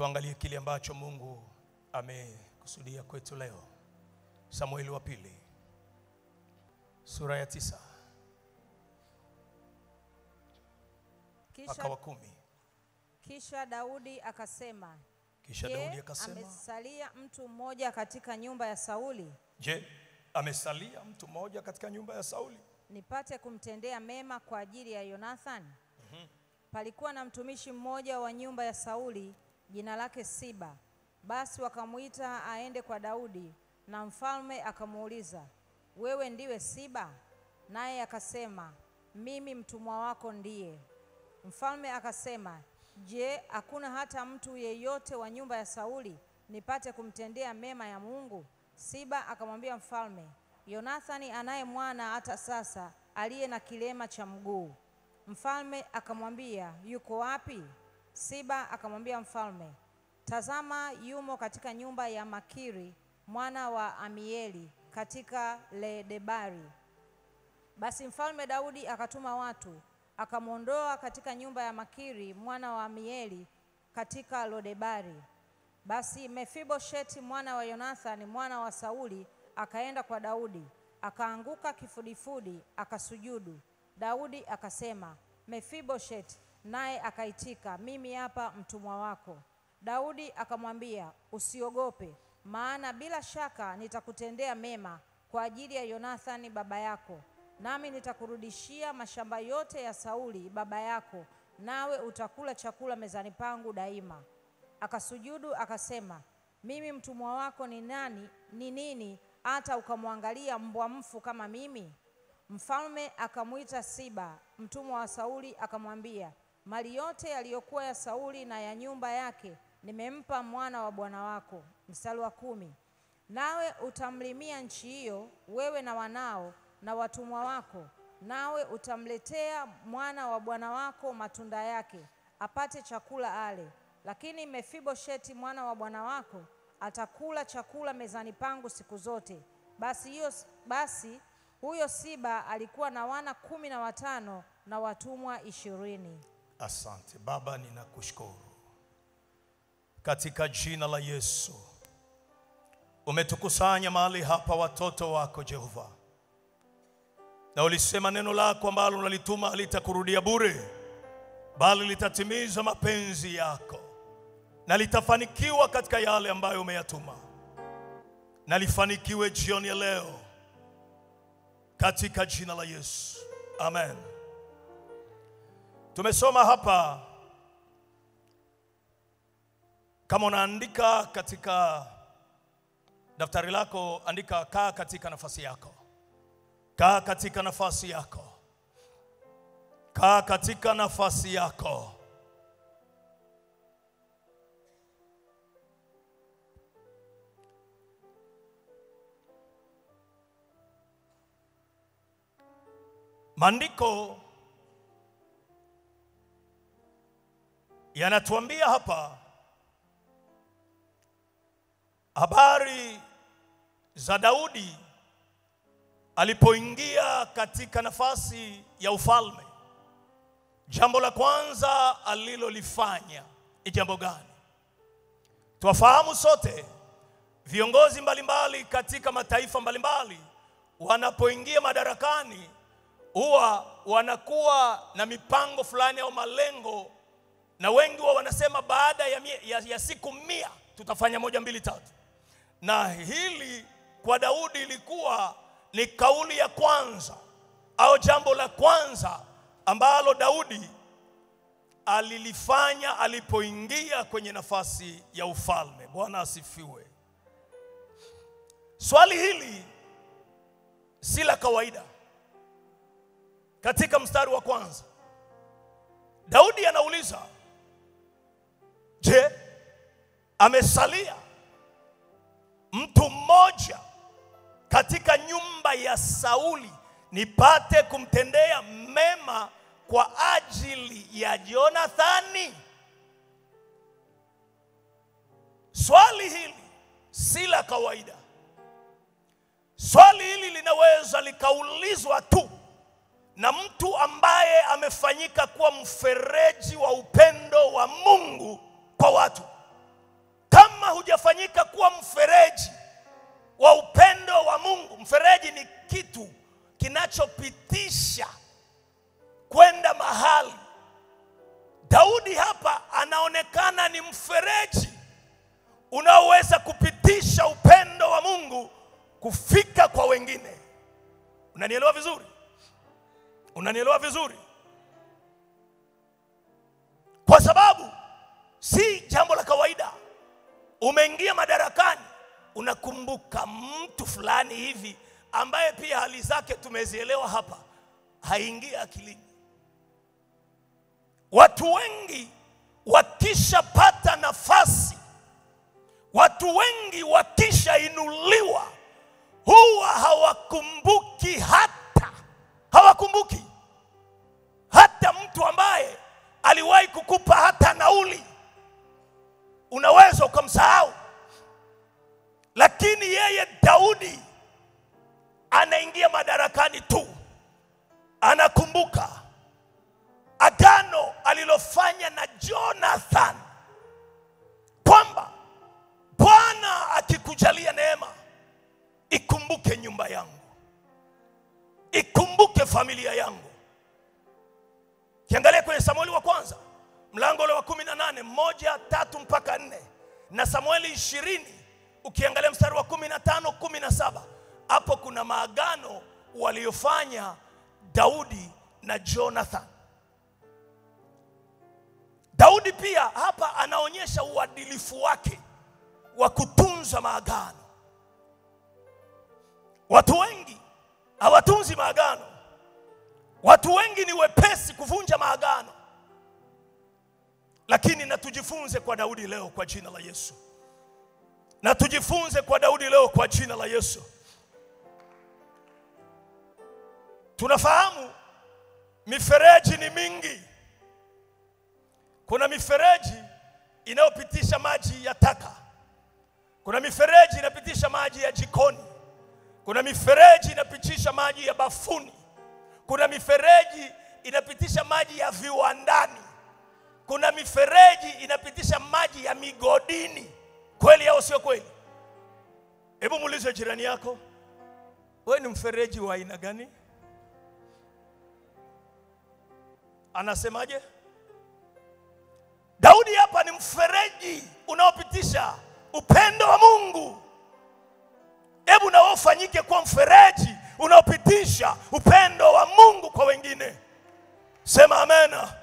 Tuangalie kile ambacho Mungu amekusudia kwetu leo. Samueli wa pili sura ya 9 mpaka wa 10. Kisha Daudi akasema, amesalia mtu mmoja katika nyumba ya Sauli? Je, amesalia mtu mmoja katika nyumba ya Sauli nipate kumtendea mema kwa ajili ya Yonathani? Palikuwa na mtumishi mmoja wa nyumba ya Sauli, jina lake Siba. Basi wakamuita aende kwa Daudi, na mfalme akamuuliza, wewe ndiwe Siba? Naye akasema, mimi mtumwa wako ndiye. Mfalme akasema, je, hakuna hata mtu yeyote wa nyumba ya Sauli nipate kumtendea mema ya Mungu? Siba akamwambia mfalme, Yonathani anaye mwana hata sasa, aliye na kilema cha mguu. Mfalme akamwambia, yuko wapi? Siba akamwambia mfalme, tazama, yumo katika nyumba ya Makiri mwana wa Amieli katika Lo-debari. Basi mfalme Daudi akatuma watu, akamwondoa katika nyumba ya Makiri mwana wa Amieli katika Lo-debari. Basi Mefibosheti mwana wa Yonathani mwana wa Sauli akaenda kwa Daudi, akaanguka kifudifudi, akasujudu. Daudi akasema, Mefibosheti, naye akaitika, mimi hapa mtumwa wako. Daudi akamwambia, usiogope, maana bila shaka nitakutendea mema kwa ajili ya Yonathani baba yako, nami nitakurudishia mashamba yote ya Sauli baba yako, nawe utakula chakula mezani pangu daima. Akasujudu akasema, mimi mtumwa wako ni nini hata ukamwangalia mbwa mfu kama mimi? Mfalme akamuita Siba mtumwa wa Sauli, akamwambia, mali yote yaliyokuwa ya Sauli na ya nyumba yake nimempa mwana wa bwana wako. Mstari wa 10, nawe utamlimia nchi hiyo, wewe na wanao na watumwa wako, nawe utamletea mwana wa bwana wako matunda yake, apate chakula ale. Lakini Mefibosheti mwana wa bwana wako atakula chakula mezani pangu siku zote. Basi huyo Siba alikuwa na wana 15 na watumwa 20. Asante Baba, ninakushukuru katika jina la Yesu. Umetukusanya mahali hapa watoto wako Jehova, na ulisema neno lako ambalo unalituma halitakurudia bure, bali litatimiza mapenzi yako na litafanikiwa katika yale ambayo umeyatuma. Na lifanikiwe jioni ya leo katika jina la Yesu, amen. Tumesoma hapa, kama unaandika katika daftari lako, andika kaa katika nafasi yako. Kaa katika nafasi yako. Kaa katika nafasi yako. Maandiko yanatuambia hapa habari za Daudi alipoingia katika nafasi ya ufalme. Jambo la kwanza alilolifanya ni jambo gani? Tuwafahamu sote viongozi mbalimbali katika mataifa mbalimbali wanapoingia madarakani huwa wanakuwa na mipango fulani au malengo, na wengi wao wanasema baada ya siku 100 tutafanya 1, 2, 3. Na hili kwa Daudi ilikuwa ni kauli ya kwanza au jambo la kwanza ambalo Daudi alilifanya alipoingia kwenye nafasi ya ufalme. Bwana asifiwe. Swali hili si la kawaida. Katika mstari wa kwanza Daudi anauliza, je, amesalia mtu mmoja katika nyumba ya Sauli nipate kumtendea mema kwa ajili ya Yonathani? Swali hili si la kawaida. Swali hili linaweza likaulizwa tu na mtu ambaye amefanyika kuwa mfereji wa upendo wa Mungu kwa watu. Daudi hapa anaonekana ni mfereji unaoweza kupitisha upendo wa Mungu kufika kwa wengine. Unanielewa vizuri? Unanielewa vizuri? Kwa sababu si jambo la kawaida. Umeingia madarakani, unakumbuka mtu fulani hivi ambaye pia hali zake tumezielewa hapa, haingia akilini. Watu wengi wakishapata nafasi, watu wengi wakishainuliwa, huwa hawakumbuki hata mtu ambaye aliwahi kukupa hata nauli. Unaweza ukamsahau. Lakini yeye Daudi anaingia madarakani tu, anakumbuka agano alilofanya na Jonathan, kwamba Bwana akikujalia neema, ikumbuke nyumba yangu, ikumbuke familia yangu. Kiangalia kwenye Samueli wa kwanza mlango ule wa 18 1:3 mpaka 4, na Samueli 20 ukiangalia mstari wa 15 17, hapo kuna maagano waliofanya Daudi na Jonathan. Daudi pia hapa anaonyesha uadilifu wake wa kutunza maagano. Watu wengi hawatunzi maagano. Watu wengi ni wepesi kuvunja maagano. Lakini na tujifunze kwa Daudi leo kwa jina la Yesu. Na tujifunze kwa Daudi leo kwa jina la Yesu. Tunafahamu mifereji ni mingi. Kuna mifereji inayopitisha maji ya taka. Kuna mifereji inapitisha maji ya jikoni. Kuna mifereji inapitisha maji ya bafuni. Kuna mifereji inapitisha maji ya viwandani. Kuna mifereji inapitisha maji ya migodini. Kweli au sio kweli? Hebu muulize jirani yako, wewe ni mfereji wa aina gani? Anasemaje? Daudi hapa ni mfereji unaopitisha upendo wa Mungu. Hebu na wewe ufanyike kuwa mfereji unaopitisha upendo wa Mungu kwa wengine. Sema amena.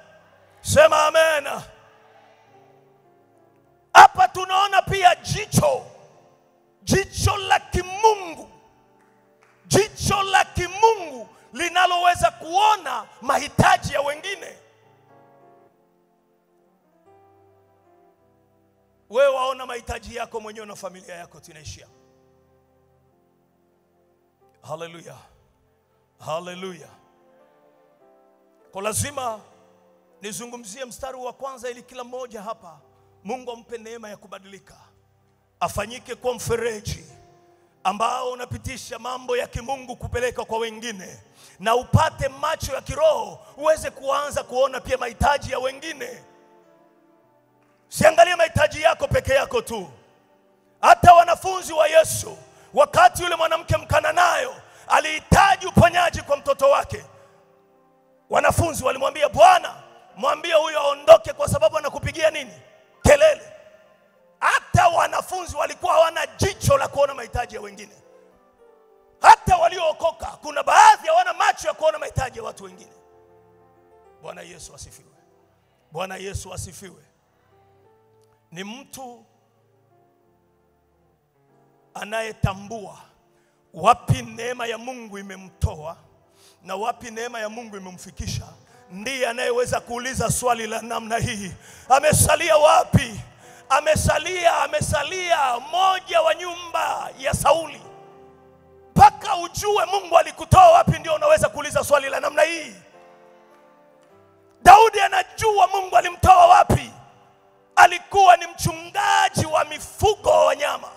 Sema amena. Hapa tunaona pia jicho la kimungu. Jicho la kimungu linaloweza kuona mahitaji ya wengine. Wewe waona mahitaji yako mwenyewe na familia yako tunaishia. Hallelujah. Hallelujah. Kwa lazima nizungumzie mstari wa kwanza ili kila mmoja hapa Mungu ampe neema ya kubadilika. Afanyike kwa mfereji ambao unapitisha mambo ya kimungu kupeleka kwa wengine, na upate macho ya kiroho uweze kuanza kuona pia mahitaji ya wengine. Siangalie mahitaji yako peke yako tu. Hata wanafunzi wa Yesu, wakati yule mwanamke Mkananayo alihitaji uponyaji kwa mtoto wake, wanafunzi walimwambia, Bwana, mwambie huyo aondoke kwa sababu anakupigia nini? Kelele. Hata wanafunzi walikuwa hawana jicho la kuona mahitaji ya wengine. Hata waliookoka kuna baadhi hawana macho ya kuona mahitaji ya watu wengine. Bwana Yesu asifiwe. Bwana Yesu asifiwe. Ni mtu anayetambua wapi neema ya Mungu imemtoa na wapi neema ya Mungu imemfikisha, ndiye anayeweza kuuliza swali la namna hii, amesalia wapi? Amesalia moja wa nyumba ya Sauli. Paka ujue Mungu alikutoa wapi, ndio unaweza kuuliza swali la namna hii. Daudi anajua Mungu alimtoa wapi. Alikuwa ni mchungaji wa mifugo wa wanyama.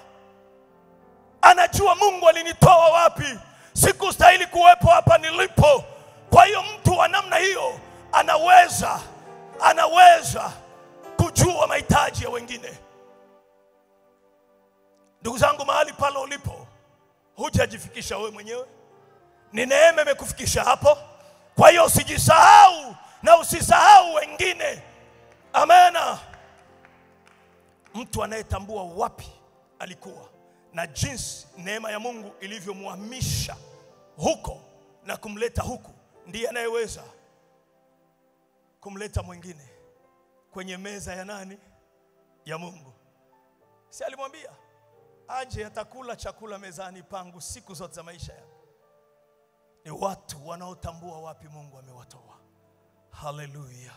Anajua Mungu alinitoa wapi. Sikustahili kuwepo hapa nilipo. Kwa hiyo mtu wa namna hiyo anaweza kujua mahitaji ya wengine. Ndugu zangu, mahali pale ulipo, hujajifikisha wewe mwenyewe. Ni neema imekufikisha hapo. Kwa hiyo usijisahau na usisahau wengine. Amen. mtu anayetambua wapi alikuwa na jinsi neema ya Mungu ilivyomhamisha huko na kumleta huku, ndiye anayeweza kumleta mwingine kwenye meza ya nani? Ya Mungu. Si alimwambia aje atakula chakula mezani pangu siku zote za maisha yake? Ni watu wanaotambua wapi Mungu amewatoa. Haleluya,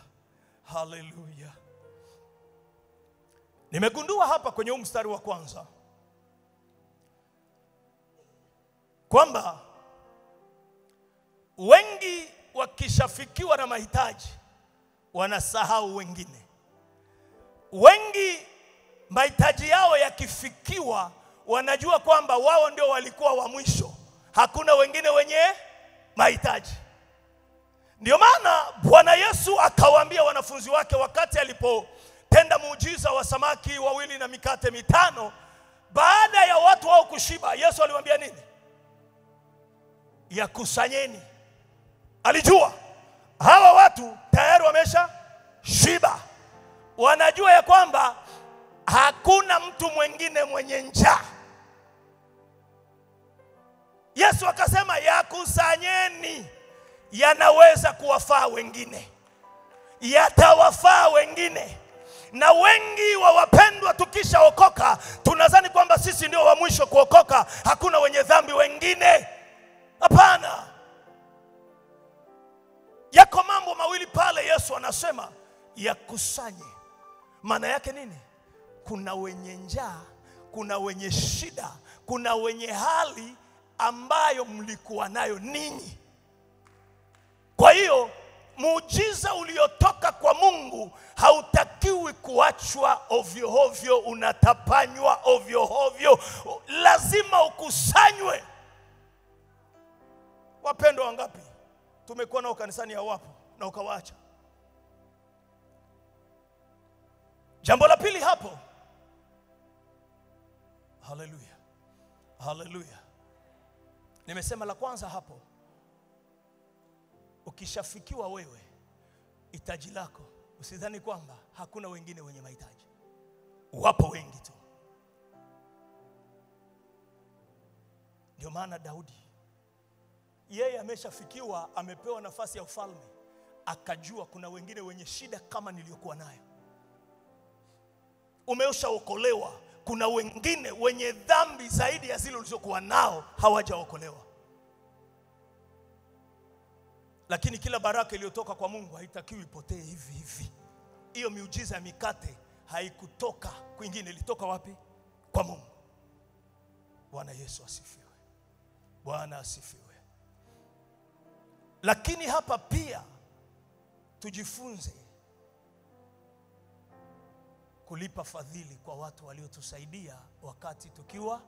haleluya. Nimegundua hapa kwenye mstari wa kwanza kwamba wengi wakishafikiwa na mahitaji wanasahau wengine. Wengi mahitaji yao yakifikiwa wanajua kwamba wao ndio walikuwa wa mwisho, hakuna wengine wenye mahitaji. Ndio maana Bwana Yesu akawaambia wanafunzi wake wakati alipotenda muujiza wa samaki 2 na mikate 5, baada ya watu wao kushiba, Yesu aliwaambia nini? Yakusanyeni. Alijua hawa watu tayari wamesha shiba, wanajua ya kwamba hakuna mtu mwingine mwenye njaa. Yesu akasema yakusanyeni, yanaweza kuwafaa wengine, yatawafaa wengine. Na wengi wa wapendwa tukishaokoka tunadhani kwamba sisi ndio wa mwisho kuokoka, hakuna wenye dhambi wengine. Hapana. Yako mambo mawili pale Yesu anasema yakusanye. Maana yake nini? Kuna wenye njaa, kuna wenye shida, kuna wenye hali ambayo mlikuwa nayo ninyi. Kwa hiyo muujiza uliotoka kwa Mungu hautakiwi kuachwa ovyo ovyo, unatapanywa ovyo ovyo, lazima ukusanywe. Wapendwa wangapi tumekuwa nao kanisani hawapo na ukawaacha? Jambo la pili hapo, haleluya, haleluya. Nimesema la kwanza hapo, ukishafikiwa wewe hitaji lako, usidhani kwamba hakuna wengine wenye mahitaji. Wapo wengi tu. Ndio maana Daudi yeye ameshafikiwa, amepewa nafasi ya ufalme, akajua kuna wengine wenye shida kama niliyokuwa nayo. Umeshaokolewa, kuna wengine wenye dhambi zaidi ya zile ulizokuwa nao hawajaokolewa. Lakini kila baraka iliyotoka kwa Mungu haitakiwi ipotee hivi hivi. Hiyo miujiza ya mikate haikutoka kwingine, ilitoka wapi? Kwa Mungu. Bwana Yesu asifiwe. Bwana asifiwe. Lakini hapa pia tujifunze kulipa fadhili kwa watu waliotusaidia wakati tukiwa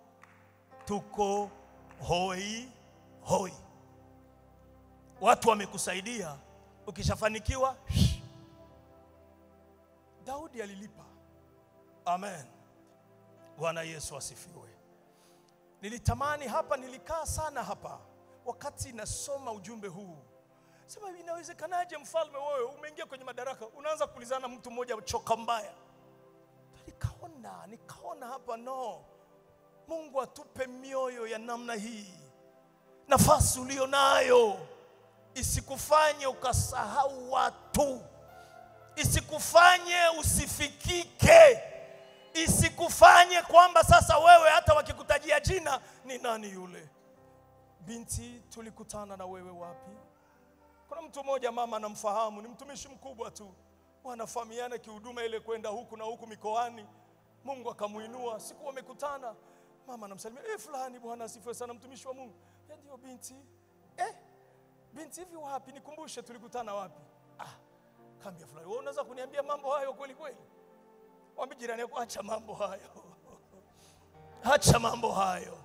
tuko hoi hoi. Watu wamekusaidia, ukishafanikiwa Daudi alilipa. Amen. Bwana Yesu asifiwe. Nilitamani hapa, nilikaa sana hapa wakati nasoma ujumbe huu. Sema inawezekanaje mfalme wewe umeingia kwenye madaraka unaanza kulizana mtu mmoja choka mbaya? Nikaona hapa no. Mungu atupe mioyo ya namna hii. Nafasi ulionayo isikufanye ukasahau watu, isikufanye usifikike, isikufanye kwamba sasa wewe hata wakikutajia jina, ni nani yule binti tulikutana na wewe wapi? Kuna mtu mmoja mama anamfahamu, ni mtumishi mkubwa tu, wanafahamiana kihuduma ile kwenda huku na huku mikoani. Mungu akamuinua, siku wamekutana, mama anamsalimia, fulani Bwana asifiwe sana mtumishi wa Mungu. Ndio binti. Binti hivi wapi? Nikumbushe tulikutana wapi? Kaambia fulani. Wewe unaweza kuniambia mambo hayo kweli kweli? Mwambie jirani yako acha mambo hayo. Acha mambo hayo.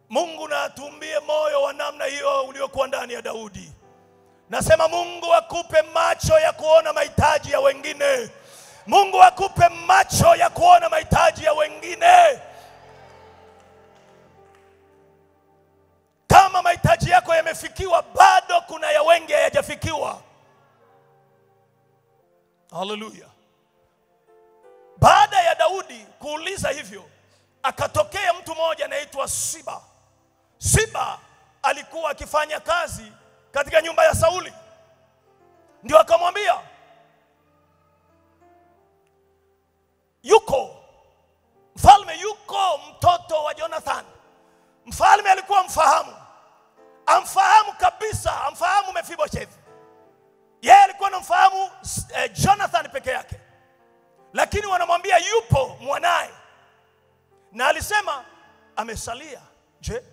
Mungu na atumbie moyo wa namna hiyo uliokuwa ndani ya Daudi. Nasema Mungu akupe macho ya kuona mahitaji ya wengine. Mungu akupe macho ya kuona mahitaji ya wengine. Kama mahitaji yako yamefikiwa, bado kuna ya wengi hayajafikiwa. Haleluya. Baada ya Daudi kuuliza hivyo, akatokea mtu mmoja anaitwa Siba. Siba alikuwa akifanya kazi katika nyumba ya Sauli. Ndio akamwambia, mfalme yuko mtoto wa Jonathan. Mfalme alikuwa amfahamu kabisa, amfahamu Mephibosheth. Yeye alikuwa anamfahamu Jonathan peke yake. Lakini wanamwambia yupo mwanae. Na alisema amesalia. Je,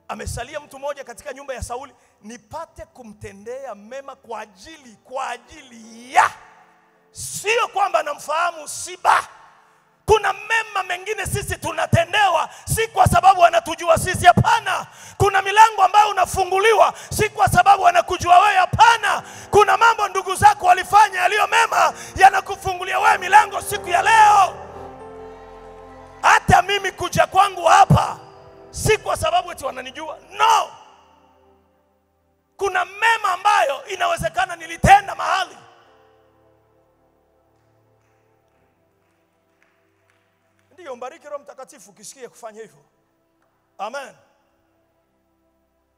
amesalia mtu mmoja katika nyumba ya Sauli nipate kumtendea mema kwa ajili ya. Sio kwamba namfahamu Siba. Kuna mema mengine sisi tunatendewa si kwa sababu anatujua sisi, hapana. Kuna milango ambayo unafunguliwa si kwa sababu anakujua wewe, hapana. Kuna mambo ndugu zako walifanya yaliyo mema yanakufungulia wewe milango siku ya leo. Hata mimi kuja kwangu hapa si kwa sababu eti wananijua, no. Kuna mema ambayo inawezekana nilitenda mahali. Ndiyo, mbariki Roho Mtakatifu ukisikia kufanya hivyo. Amen.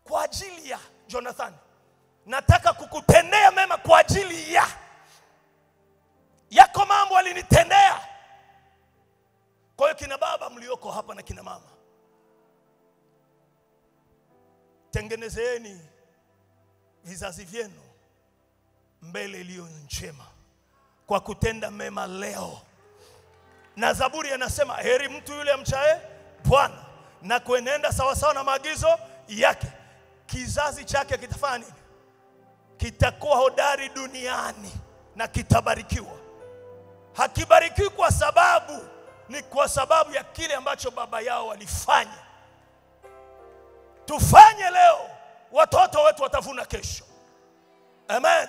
Kwa ajili ya Jonathan, nataka kukutendea mema kwa ajili ya. Yako mambo alinitendea. Kwa hiyo kina baba mlioko hapa na kina mama, tengenezeni vizazi vyenu mbele iliyo njema kwa kutenda mema leo. Na Zaburi anasema heri mtu yule amchaye Bwana na kuenenda sawa sawa na maagizo yake. Kizazi chake kitafanya nini? Kitakuwa hodari duniani na kitabarikiwa. Hakibarikiwi kwa sababu, ni kwa sababu ya kile ambacho baba yao walifanya. Tufanye leo, watoto wetu watavuna kesho. Amen.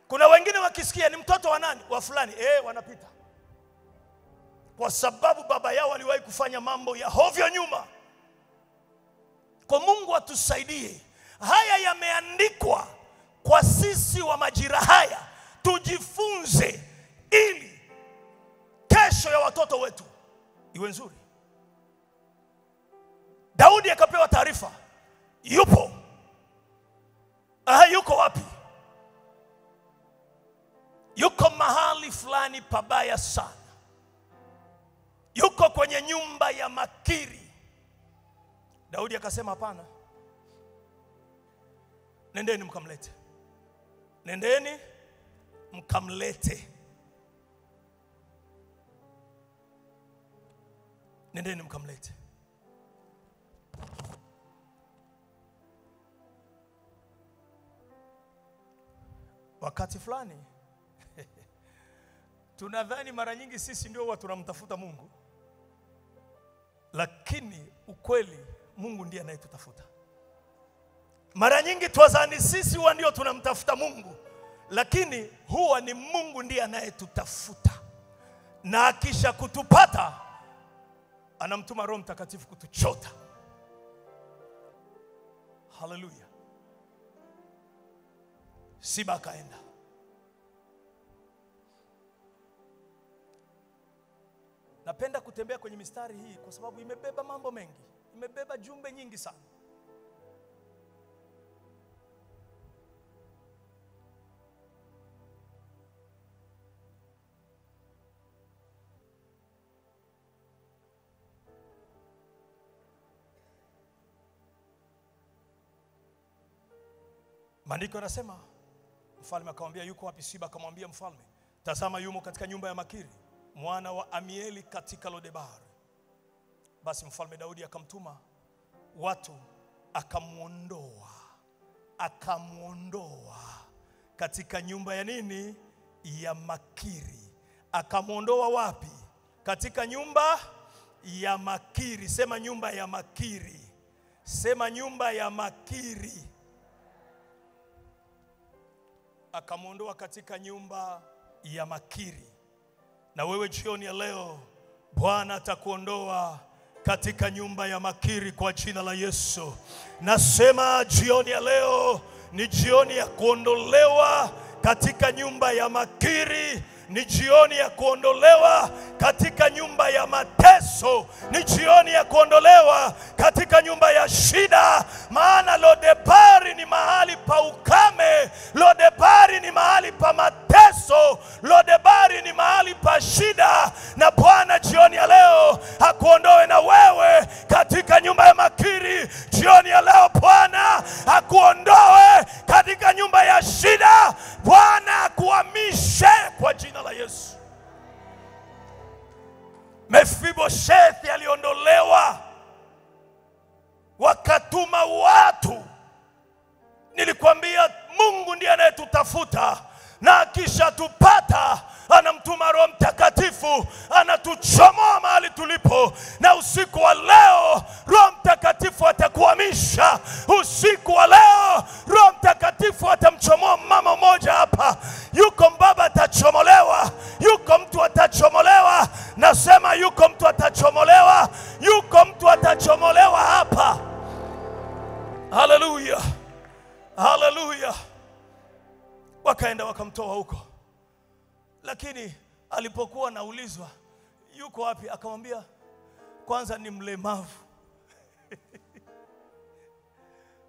Kuna wengine wakisikia ni mtoto wa nani? Wa fulani. Wanapita. Kwa sababu baba yao waliwahi kufanya mambo ya hovyo nyuma. Kwa Mungu atusaidie. Haya yameandikwa kwa sisi wa majira haya tujifunze, ili kesho ya watoto wetu iwe nzuri. Daudi akapewa taarifa, yupo. Yuko wapi? Yuko mahali fulani pabaya sana. Yuko kwenye nyumba ya Makiri. Daudi akasema hapana. Nendeni mkamlete. Nendeni mkamlete. Nendeni mkamlete. Wakati fulani tunadhani mara nyingi sisi ndio watu tunamtafuta Mungu. Lakini ukweli Mungu ndiye anayetutafuta. Mara nyingi tuwazani sisi ndio tunamtafuta Mungu, lakini huwa ni Mungu ndiye anayetutafuta. Na akisha kutupata anamtuma Roho Mtakatifu kutuchota. Haleluya. Siba akaenda. Napenda kutembea kwenye mistari hii kwa sababu imebeba mambo mengi. Imebeba jumbe nyingi sana. Maandiko yanasema mfalme akamwambia yuko wapi Siba? Akamwambia mfalme, tazama yumo katika nyumba ya Makiri mwana wa Amieli katika Lodebar. Basi mfalme Daudi akamtuma watu, akamuondoa katika nyumba ya nini? Ya Makiri. Akamuondoa wapi? Katika nyumba ya Makiri. Sema nyumba ya Makiri. Sema nyumba ya Makiri. Akamuondoa katika nyumba ya Makiri. Na wewe jioni ya leo Bwana atakuondoa katika nyumba ya Makiri kwa jina la Yesu. Nasema jioni ya leo ni jioni ya kuondolewa katika nyumba ya Makiri ni jioni ya kuondolewa, katika nyumba ya mateso ni jioni ya kuondolewa, katika nyumba ya shida. Maana Lodebari ni mahali pa ukame, Lodebari ni mahali pa mateso, Lodebari ni mahali pa shida. Na Bwana jioni ya leo hakuondoe na wewe katika nyumba ya Makiri. Jioni ya leo Bwana hakuondoe katika nyumba ya shida. Bwana akuhamishe kwa jina la Yesu. Mefiboshethi aliondolewa, wakatuma watu. Nilikwambia Mungu ndiye anayetutafuta, na kisha tupata anamtuma Roho Mtakatifu, anatuchomoa mahali tulipo. Na usiku wa leo Roho Mtakatifu atakuhamisha. Usiku wa leo Roho Mtakatifu atamchomoa mama mmoja hapa. Yuko mbaba atachomolewa, yuko mtu atachomolewa. Nasema yuko mtu atachomolewa, yuko mtu atachomolewa hapa. Haleluya, haleluya. Wakaenda wakamtoa huko. Lakini alipokuwa naulizwa yuko wapi, akamwambia kwanza ni mlemavu.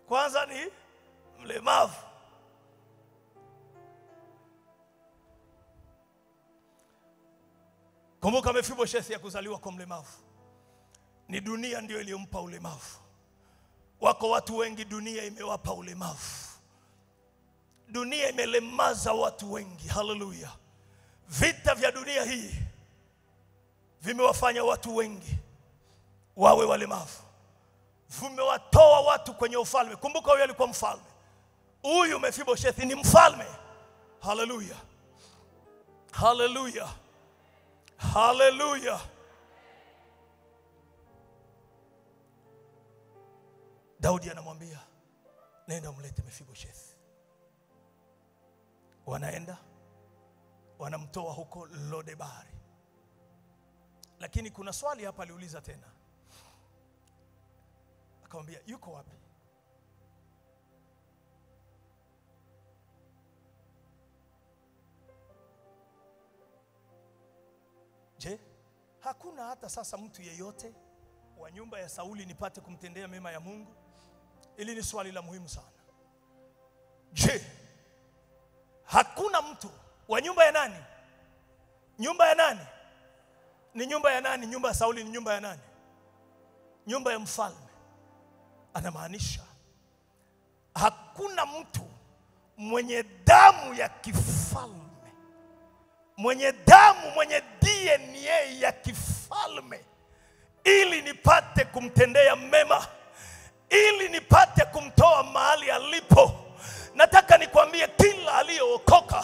Kwanza ni mlemavu. Kumbuka Mefiboshethi ya kuzaliwa kwa mlemavu. Ni dunia ndio iliyompa ulemavu. Wako watu wengi dunia imewapa ulemavu. Dunia imelemaza watu wengi. Haleluya. Vita vya dunia hii vimewafanya watu wengi wawe walemavu. Vimewatoa watu kwenye ufalme. Kumbuka huyu alikuwa mfalme. Huyu Mefiboshethi ni mfalme. Haleluya, haleluya, haleluya. Daudi anamwambia nenda umlete Mefiboshethi. Wanaenda, wanamtoa huko Lodebari. Lakini kuna swali hapa aliuliza tena. Akamwambia yuko wapi? Je, hakuna hata sasa mtu yeyote wa nyumba ya Sauli nipate kumtendea mema ya Mungu? Ili ni swali la muhimu sana. Je, hakuna mtu wa nyumba ya nani? Nyumba ya nani? Ni nyumba ya nani? Nyumba ya Sauli ni nyumba ya nani? Nyumba ya mfalme. Anamaanisha hakuna mtu mwenye damu ya kifalme, mwenye damu, mwenye DNA ya kifalme, ili nipate kumtendea mema, ili nipate kumtoa mahali alipo. Nataka nikwambie kila aliyeokoka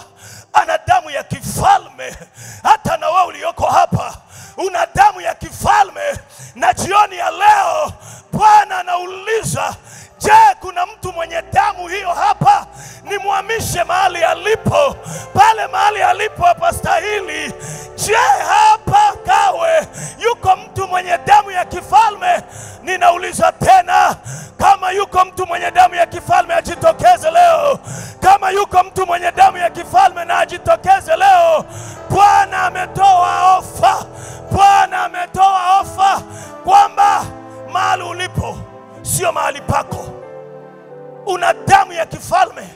ana damu ya kifalme. Hata na wewe ulioko hapa una damu ya kifalme. Na jioni ya leo Bwana anauliza, je, kuna mtu mwenye damu hiyo hapa? Nimhamishe mahali alipo. Pale mahali alipo hapa stahili. Je, hapa kawe yuko mtu mwenye damu ya kifalme? Ninauliza tena, kama yuko mtu mwenye damu ya kifalme ajitokeze leo. Kama yuko mtu mwenye damu ya kifalme na ajitokeze leo. Bwana ametoa ofa. Bwana ametoa ofa kwamba mahali ulipo sio mahali pako. Una damu ya kifalme.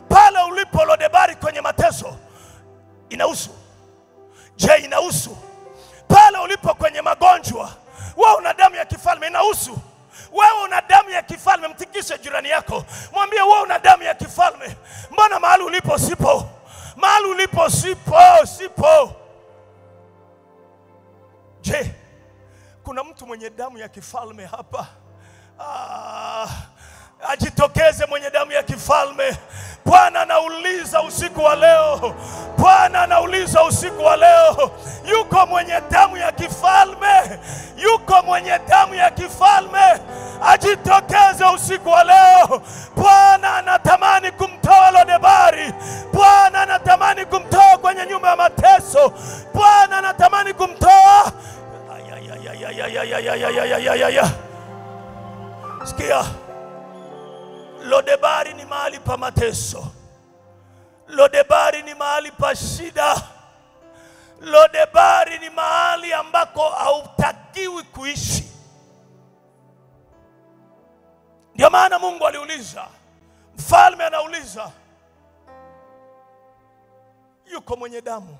Pale ulipo Lodebari kwenye mateso inahusu. Je, inahusu? Pale ulipo kwenye magonjwa, wewe una damu ya kifalme, inahusu. Wewe una damu ya kifalme. Mtikishe jirani yako, mwambie wewe una damu ya kifalme. Mbona mahali ulipo sipo? Mahali ulipo sipo. Je, kuna mtu mwenye damu ya kifalme hapa? Ajitokeze mwenye damu ya kifalme. Bwana anauliza usiku wa leo. Bwana anauliza usiku wa leo. Yuko mwenye damu ya kifalme? Yuko mwenye damu ya kifalme? Ajitokeze usiku wa leo. Bwana anatamani kumtoa Lodebari. Bwana anatamani kumtoa kwenye nyumba ya mateso. Bwana anatamani kumtoa. Sikia, Lodebari ni mahali pa mateso. Lodebari ni mahali pa shida. Lodebari ni mahali ambako hautakiwi kuishi. Ndio maana Mungu aliuliza, mfalme anauliza, yuko mwenye damu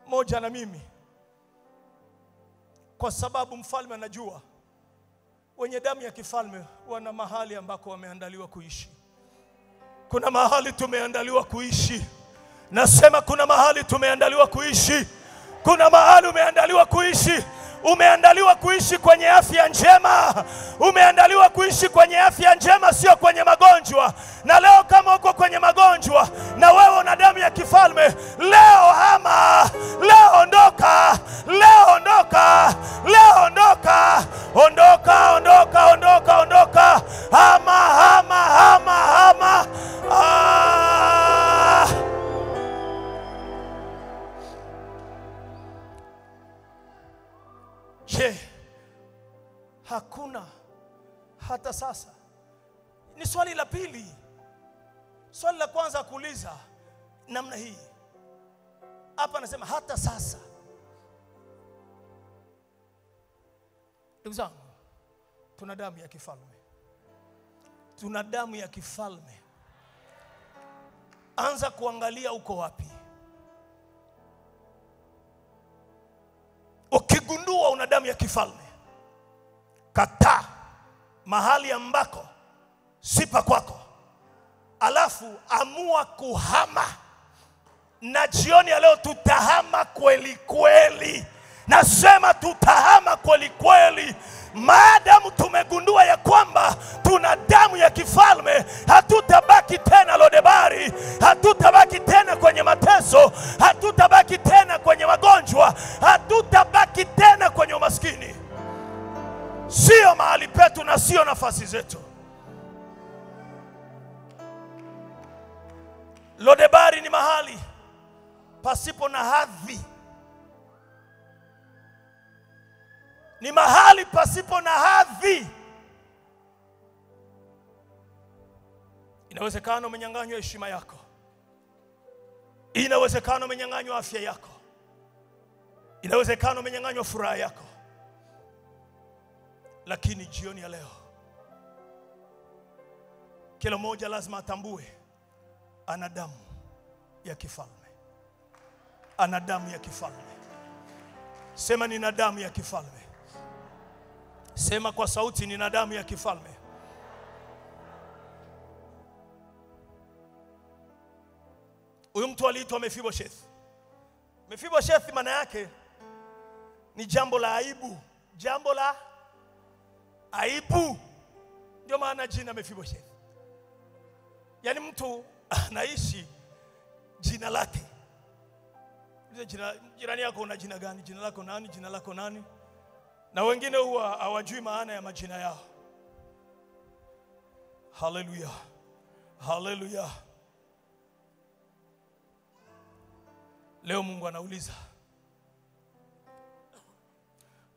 moja na mimi? Kwa sababu mfalme anajua wenye damu ya kifalme wana mahali ambako wameandaliwa kuishi. Kuna mahali tumeandaliwa kuishi. Nasema kuna mahali tumeandaliwa kuishi. Kuna mahali umeandaliwa kuishi. Umeandaliwa kuishi kwenye afya njema. Umeandaliwa kuishi kwenye afya njema, sio kwenye magonjwa. Na leo kama uko kwenye magonjwa na wewe una damu ya kifalme, leo hama, leo ondoka, leo ondoka, leo ondoka, ondoka, ondoka, ondoka, ondoka, hama, hama, hama, hama. Je, hakuna hata sasa? Ni swali la pili. Swali la kwanza kuuliza namna hii. Hapa anasema hata sasa. Ndugu zangu, tuna damu ya kifalme. Tuna damu ya kifalme. Anza kuangalia uko wapi. Ukigundua una damu ya kifalme, kataa mahali ambako sipa kwako, alafu amua kuhama. Na jioni ya leo tutahama kweli kweli. Nasema tutahama kweli kweli. Maadamu tumegundua ya kwamba tuna damu ya kifalme, hatutabaki tena Lodebari, hatutabaki tena kwenye mateso, hatutabaki tena kwenye magonjwa, hatutabaki tena kwenye umaskini. Sio mahali petu na sio nafasi zetu. Lodebari ni mahali pasipo na hadhi. Ni mahali pasipo na hadhi. Inawezekana umenyang'anywa heshima yako. Inawezekana umenyang'anywa afya yako. Inawezekana umenyang'anywa furaha yako. Lakini jioni ya leo, kila mmoja lazima atambue ana damu ya kifalme. Ana damu ya kifalme. Sema nina damu ya kifalme. Sema kwa sauti, nina damu ya kifalme. Huyu mtu aliitwa Mephibosheth. Mephibosheth maana yake ni jambo la aibu. Jambo la aibu. Ndio maana jina Mephibosheth. Yaani mtu anaishi jina lake. Jirani yako una jina gani? Jina lako nani? Jina lako nani? Na wengine huwa hawajui maana ya majina yao. Hallelujah. Hallelujah. Leo Mungu anauliza,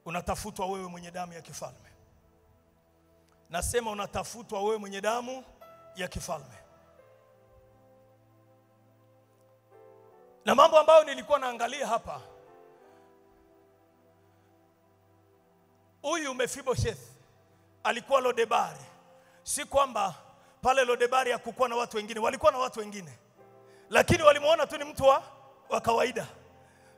unatafutwa wewe mwenye damu ya kifalme? Nasema unatafutwa wewe mwenye damu ya kifalme. Na mambo ambayo nilikuwa naangalia hapa, huyu Mephibosheth alikuwa Lodebari. Si kwamba pale Lodebari hakukuwa na watu wengine, walikuwa na watu wengine, lakini walimuona tu ni mtu wa kawaida.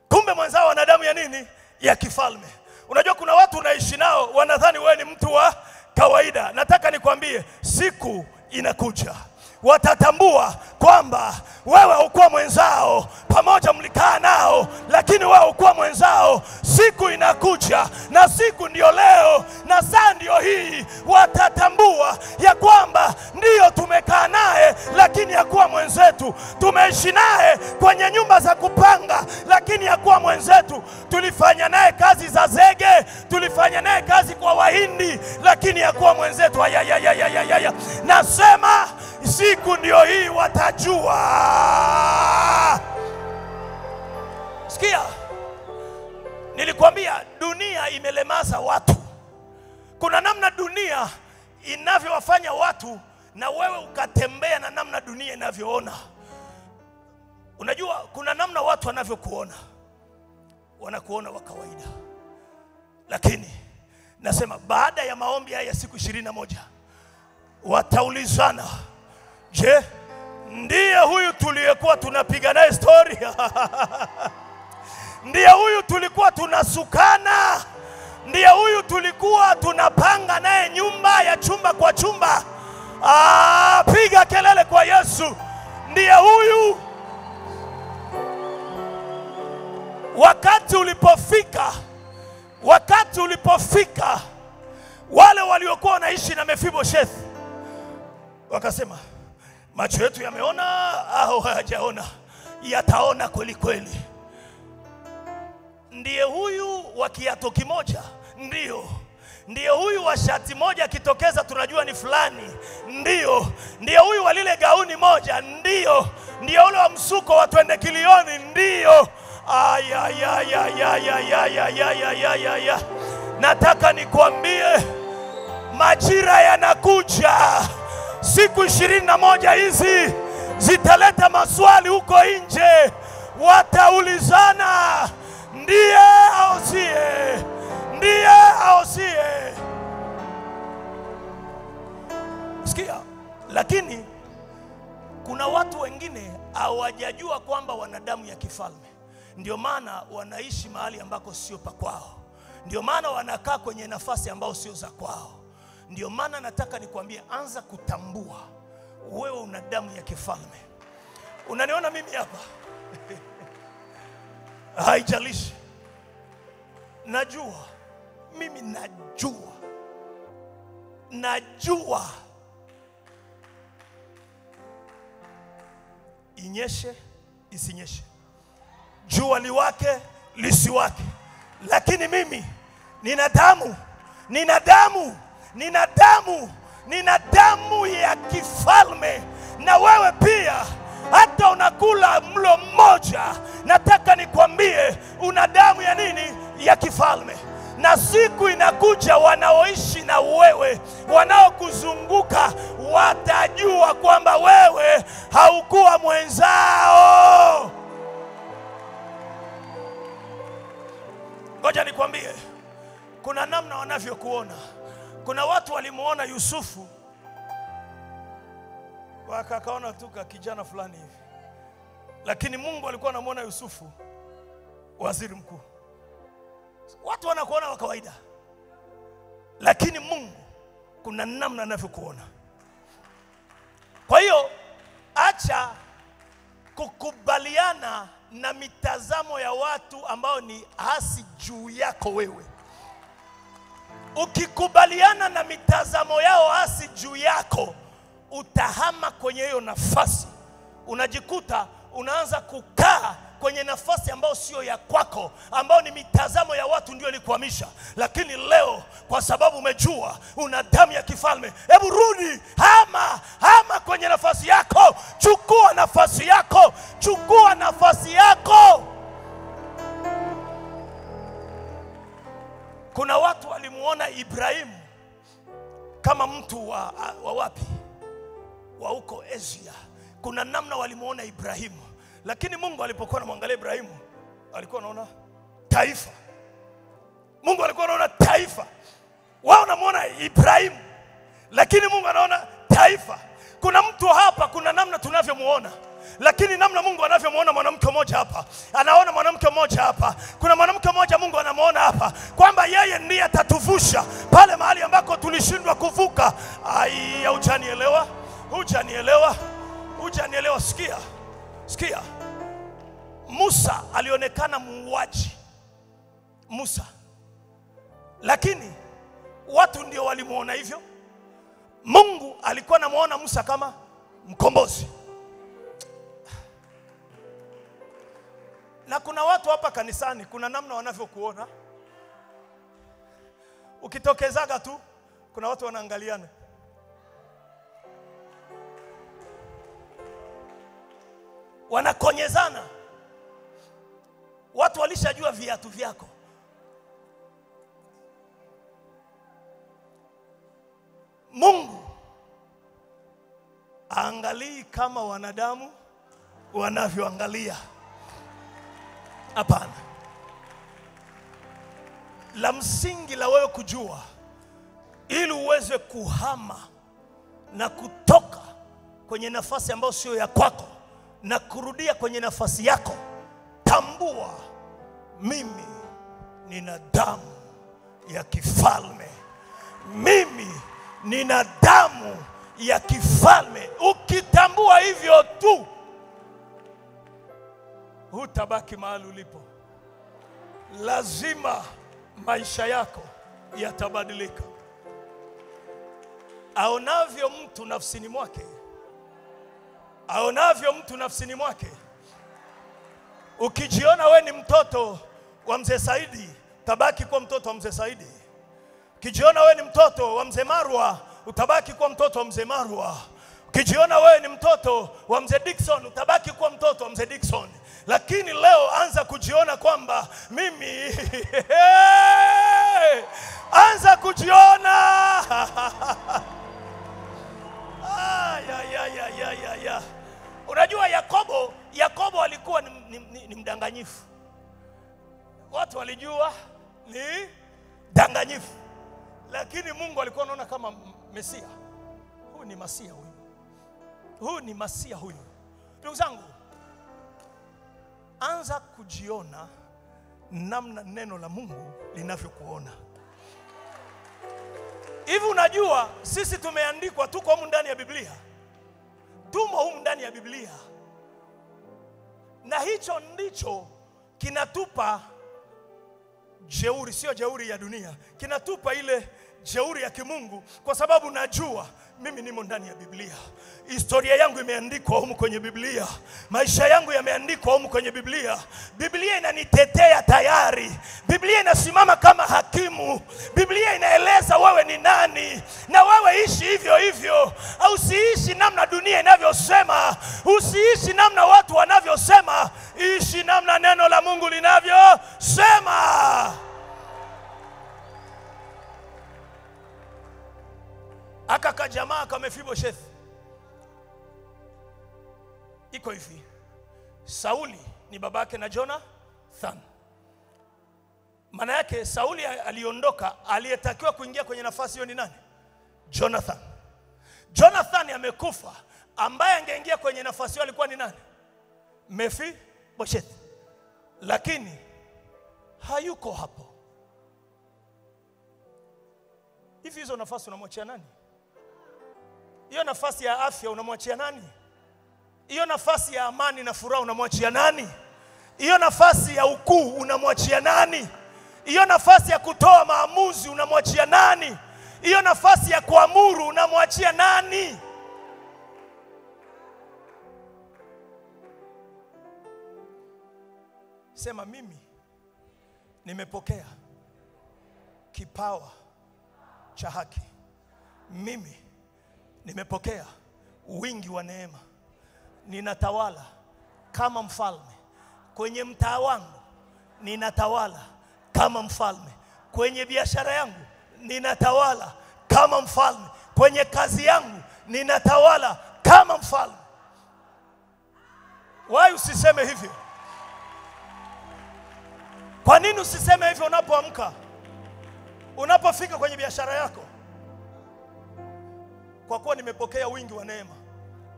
Kumbe mwenzao ana damu ya nini? Ya kifalme. Unajua kuna watu unaishi nao wanadhani wewe ni mtu wa kawaida. Nataka nikwambie, siku inakuja watatambua kwamba wewe haukuwa mwenzao. Pamoja mlikaa nao, lakini wewe haukuwa mwenzao. Siku inakuja, na siku ndio leo, na saa ndio hii. Watatambua ya kwamba ndio tumekaa naye, lakini hakuwa mwenzetu. Tumeishi naye kwenye nyumba za kupanga, lakini hakuwa mwenzetu. Tulifanya naye kazi za zege, tulifanya naye kazi kwa Wahindi, lakini hakuwa mwenzetu. Nasema siku ndio hii watajua. Sikia, nilikwambia dunia imelemaza watu. Kuna namna dunia inavyowafanya watu, na wewe ukatembea na namna dunia inavyoona. Unajua kuna namna watu wanavyokuona, wanakuona wa kawaida, lakini nasema baada ya maombi haya siku 21 wataulizana, je, ndiye huyu tuliyekuwa tunapiga naye story? Ndiye huyu tulikuwa tunasukana? Ndiye huyu tulikuwa tunapanga naye nyumba ya chumba kwa chumba? Piga kelele kwa Yesu. Ndiye huyu. Wakati ulipofika wale waliokuwa wanaishi na Mefiboshethi wakasema, macho yetu yameona au hayajaona? Yataona kweli kweli. Ndiye huyu wa kiato kimoja? Ndio. Ndiye huyu wa shati moja kitokeza tunajua ni fulani? Ndio. Ndiye huyu wa lile gauni moja? Ndio. Ndiye ule wa msuko wa twende kilioni? Ndio. Nataka nikwambie majira yanakuja. Siku 21 hizi zitaleta maswali huko nje. Wataulizana, ndiye au siye? Ndiye au siye? Sikia, lakini kuna watu wengine hawajajua kwamba wana damu ya kifalme. Ndio maana wanaishi mahali ambako sio pa kwao. Ndio maana wanakaa kwenye nafasi ambao sio za kwao. Ndio maana nataka nikwambie, anza kutambua wewe una damu ya kifalme. Unaniona mimi hapa? Haijalishi. Najua. Mimi najua. Inyeshe isinyeshe, jua liwake lisiwake, lakini mimi nina damu ya kifalme. Na wewe pia, hata unakula mlo mmoja, nataka nikwambie una damu ya nini? Ya kifalme. Na siku inakuja wanaoishi na wewe, wanaokuzunguka, watajua kwamba wewe haukuwa mwenzao. Ngoja nikwambie, kuna namna wanavyokuona. Kuna watu walimuona Yusufu wakakaona tu kijana fulani hivi, lakini Mungu alikuwa anamuona Yusufu waziri mkuu. Watu wanakuona wa kawaida, lakini Mungu kuna namna anavyokuona. Kwa hiyo acha kukubaliana na mitazamo ya watu ambao ni hasi juu yako wewe. Ukikubaliana na mitazamo yao hasi juu yako, utahama kwenye hiyo nafasi. Unajikuta unaanza kukaa kwenye nafasi ambayo sio ya kwako, ambao ni mitazamo ya watu ndio ilikuhamisha. Lakini leo kwa sababu umejua una damu ya kifalme, hebu rudi, hama kwenye nafasi yako. Chukua nafasi yako. Kuna watu walimuona Ibrahimu kama mtu wa wapi? Wa huko Asia. Kuna namna walimuona Ibrahimu, lakini Mungu alipokuwa anamwangalia Ibrahimu alikuwa anaona taifa. Mungu alikuwa anaona taifa. Wao wanamuona Ibrahimu, lakini Mungu anaona taifa. Kuna mtu hapa, kuna namna tunavyomuona, lakini namna Mungu anavyomuona mwanamke mmoja hapa, anaona mwanamke mmoja hapa. Kuna mwanamke mmoja Mungu anamuona hapa kwamba yeye ndiye atatuvusha pale mahali ambako tulishindwa kuvuka. Hujanielewa. Sikia. Musa alionekana muuaji. Lakini watu ndio walimuona hivyo. Mungu alikuwa anamuona Musa kama mkombozi. Na kuna watu hapa kanisani, kuna namna wanavyokuona. Ukitokezaga tu, kuna watu wanaangaliana. Wanakonyezana. Watu walishajua viatu vyako. Mungu angalii kama wanadamu wanavyoangalia. Hapana. La msingi la wewe kujua, ili uweze kuhama na kutoka kwenye nafasi ambayo sio ya kwako na kurudia kwenye nafasi yako, tambua, mimi nina damu ya kifalme. Mimi nina damu ya kifalme. Ukitambua hivyo tu, hutabaki mahali ulipo. Lazima maisha yako yatabadilika. Aonavyo mtu nafsini mwake, aonavyo mtu nafsini mwake. Ukijiona we ni mtoto wa mzee Saidi, utabaki kuwa mtoto wa mzee Saidi. Ukijiona we ni mtoto wa mzee Marwa, utabaki kuwa mtoto wa mzee Marwa. Ukijiona wewe ni mtoto wa mzee Dickson, utabaki kuwa mtoto wa mzee Dickson. Lakini leo anza kujiona kwamba mimi anza kujiona ya. Unajua Yakobo alikuwa ni mdanganyifu. Watu walijua ni danganyifu, lakini Mungu alikuwa anaona kama Mesia. Huyu ni Masia huyu. Huyu ni Masia huyu. Ndugu zangu, anza kujiona namna neno la Mungu linavyokuona. Hivi unajua sisi tumeandikwa, tuko humu ndani ya Biblia. Tumo humu ndani ya Biblia. Na hicho ndicho kinatupa jeuri, sio jeuri ya dunia. Kinatupa ile jeuri ya kimungu, kwa sababu najua mimi nimo ndani ya Biblia. Historia yangu imeandikwa humu kwenye Biblia. Maisha yangu yameandikwa humu kwenye Biblia. Biblia inanitetea tayari. Biblia inasimama kama hakimu. Biblia inaeleza wewe ni nani, na wewe ishi hivyo hivyo. Usiishi namna dunia inavyosema, usiishi namna watu wanavyosema, ishi namna neno la Mungu linavyosema. Aka jamaa kama Mefiboshethi. Iko hivi. Sauli ni babake na Jonathan. Maana yake Sauli aliondoka, aliyetakiwa kuingia kwenye nafasi hiyo ni nani? Jonathan. Jonathan amekufa, ambaye angeingia kwenye nafasi hiyo alikuwa ni nani? Mefiboshethi. Lakini hayuko hapo. Hivi hizo nafasi unamwachia nani? Hiyo nafasi ya afya unamwachia nani? Hiyo nafasi ya amani na furaha unamwachia nani? Hiyo nafasi ya ukuu unamwachia nani? Hiyo nafasi ya kutoa maamuzi unamwachia nani? Hiyo nafasi ya kuamuru unamwachia nani? Sema, mimi nimepokea kipawa cha haki. Mimi nimepokea wingi wa neema. Ninatawala kama mfalme. Kwenye mtaa wangu ninatawala kama mfalme. Kwenye biashara yangu ninatawala kama mfalme. Kwenye kazi yangu ninatawala kama mfalme. Why usiseme hivyo? Kwa nini usiseme hivyo unapoamka? Unapofika kwenye biashara yako? Kwa kuwa nimepokea wingi wa neema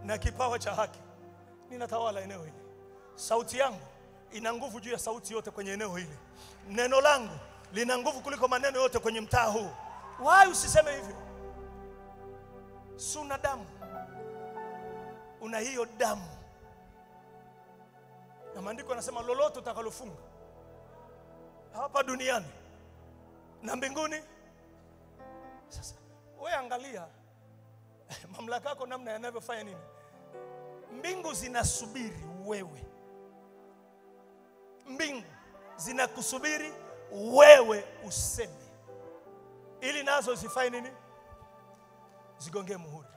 na kipawa cha haki, ninatawala eneo hili. Sauti yangu ina nguvu juu ya sauti yote kwenye eneo hili. Neno langu lina nguvu kuliko maneno yote kwenye mtaa huu. Why usiseme hivyo? Suna damu. Una hiyo damu. Na maandiko yanasema lolote utakalofunga hapa duniani na mbinguni. Sasa wewe angalia mamlaka yako namna yanavyofanya nini. Mbingu zinasubiri wewe. Mbingu zinakusubiri wewe useme, ili nazo zifanye nini? Zigonge muhuri.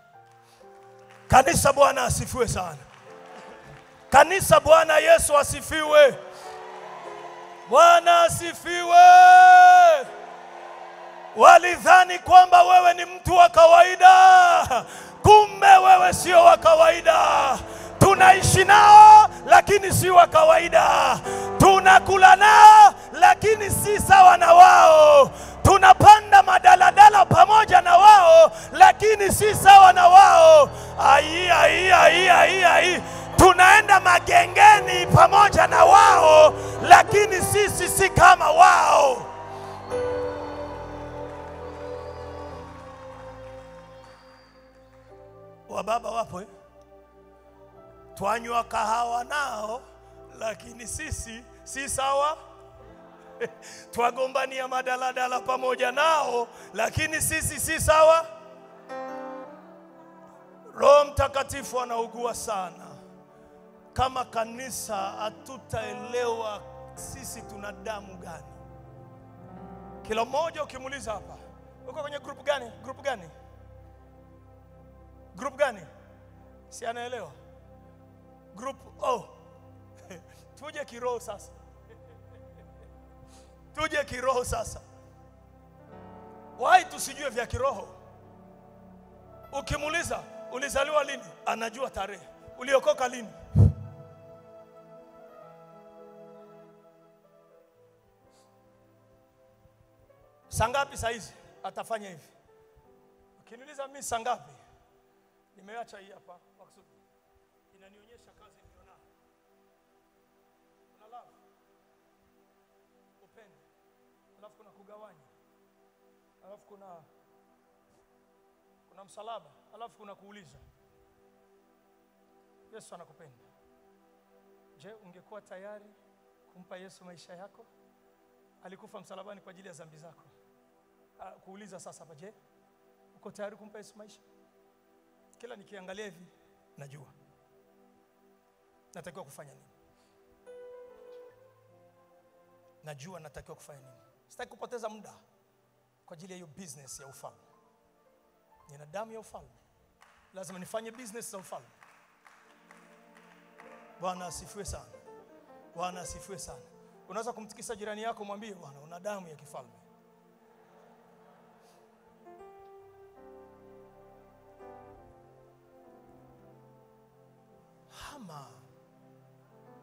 Kanisa, Bwana asifiwe sana. Kanisa, Bwana Yesu asifiwe. Bwana asifiwe. Walidhani kwamba wewe ni mtu wa kawaida. Kumbe wewe sio wa kawaida. tunaishi nao lakini si wa kawaida, tunakula nao lakini si sawa na wao, tunapanda madaladala pamoja na wao lakini si sawa na wao. Tunaenda magengeni pamoja na wao lakini sisi si kama wao. Wababa wapo twanywa kahawa nao lakini sisi si sawa. Twagombania madaladala pamoja nao lakini sisi si sawa. Roho Mtakatifu anaugua sana. Kama kanisa hatutaelewa sisi tuna damu gani. Kila mmoja ukimuuliza hapa, uko kwenye group gani? Group gani? Group gani? Si anaelewa. Group tuje kiroho sasa. Tuje kiroho sasa. Why tusijue vya kiroho? Ukimuuliza ulizaliwa lini, anajua tarehe. Uliokoka lini? Sangapi saizi? Atafanya hivi. Ukiniuliza mimi sangapi? Nimeacha hii hapa maksudi. Inanionyesha kazi nilionayo. Kuna love, upendo, alafu kuna kugawanya, alafu kuna msalaba, alafu kuna kuuliza. Yesu anakupenda. Je, ungekuwa tayari kumpa Yesu maisha yako? Alikufa msalabani kwa ajili ya dhambi zako. Kuuliza sasa hapa, je, uko tayari kumpa Yesu maisha? Kila nikiangalia hivi najua natakiwa kufanya nini. Najua natakiwa kufanya nini. Sitaki kupoteza muda kwa ajili ya hiyo business ya ufalme. Nina damu ya ufalme. Lazima nifanye business za ufalme. Bwana asifiwe sana. Bwana asifiwe sana. Unaweza kumtikisa jirani yako, mwambie bwana una damu ya kifalme. Hama.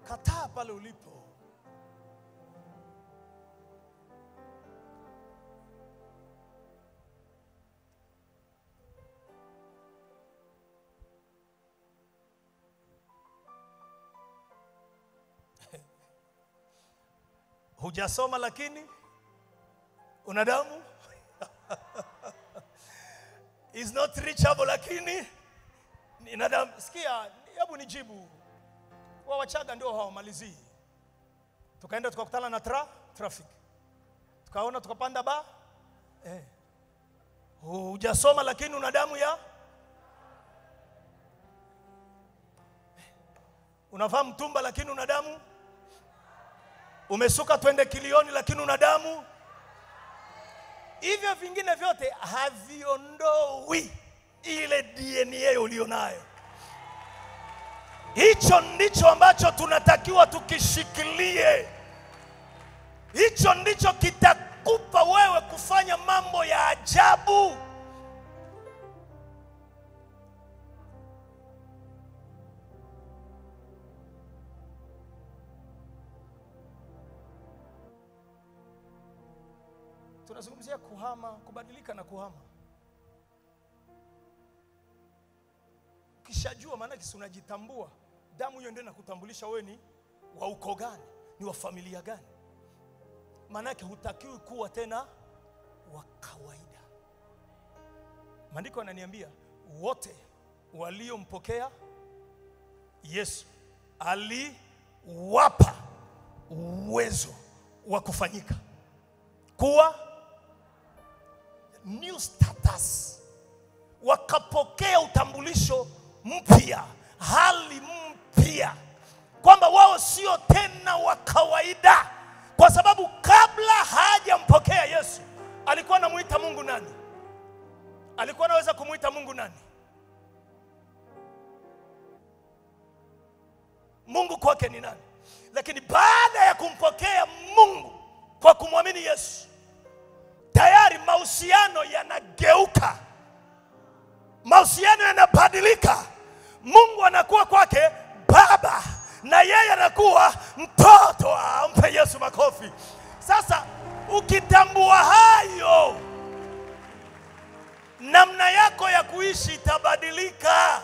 Kataa pale ulipo. Hujasoma lakini una damu. Is not reachable lakini ina damu. Sikia, hebu nijibu. Wachaga ndio hawamalizii. Tukaenda tukakutana na traffic. Tukaona tukapanda ba. Hujasoma lakini una damu ya. Unavaa mtumba lakini una damu. Umesuka twende kilioni lakini una damu. Hivyo vingine vyote haviondoi ile DNA ulionayo. Hicho ndicho ambacho tunatakiwa tukishikilie. Hicho ndicho kitakupa wewe kufanya mambo ya ajabu. Tunazungumzia kuhama, kubadilika na kuhama. Ukishajua maana kisi unajitambua, damu hiyo ndio inakutambulisha wewe ni wa uko gani, ni wa familia gani. Maana yake hutakiwi kuwa tena wa kawaida. Maandiko yananiambia wote waliompokea Yesu aliwapa uwezo wa kufanyika kuwa new status. Wakapokea utambulisho mpya, hali mpya, kwamba wao sio tena wa kawaida. Kwa sababu kabla hajampokea Yesu alikuwa anamuita Mungu nani? Alikuwa anaweza kumuita Mungu nani? Mungu kwake ni nani? Lakini baada ya kumpokea Mungu kwa kumwamini Yesu, tayari mahusiano yanageuka. Mahusiano yanabadilika. Mungu anakuwa kwake, baba na yeye anakuwa mtoto. Mpe Yesu makofi. Sasa ukitambua hayo, namna yako ya kuishi itabadilika,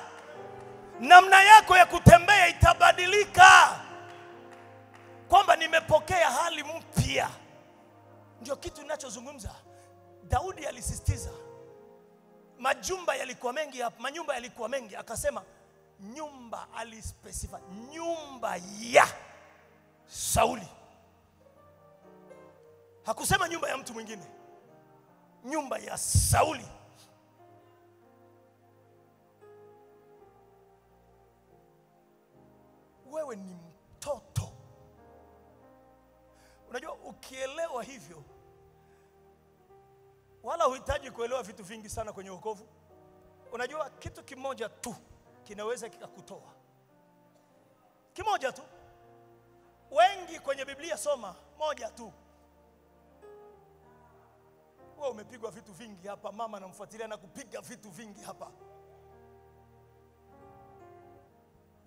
namna yako ya kutembea itabadilika, kwamba nimepokea hali mpya. Ndio kitu ninachozungumza. Daudi alisisitiza, majumba yalikuwa mengi hapa, manyumba yalikuwa mengi, akasema nyumba, alispecify nyumba ya Sauli. Hakusema nyumba ya mtu mwingine, nyumba ya Sauli. Wewe ni mtoto. Unajua, ukielewa hivyo, wala huhitaji kuelewa vitu vingi sana kwenye wokovu. Unajua kitu kimoja tu kinaweza kikakutoa, kimoja tu. Wengi kwenye Biblia soma moja tu. Wewe umepigwa vitu vingi hapa, mama anamfuatilia na kupiga vitu vingi hapa,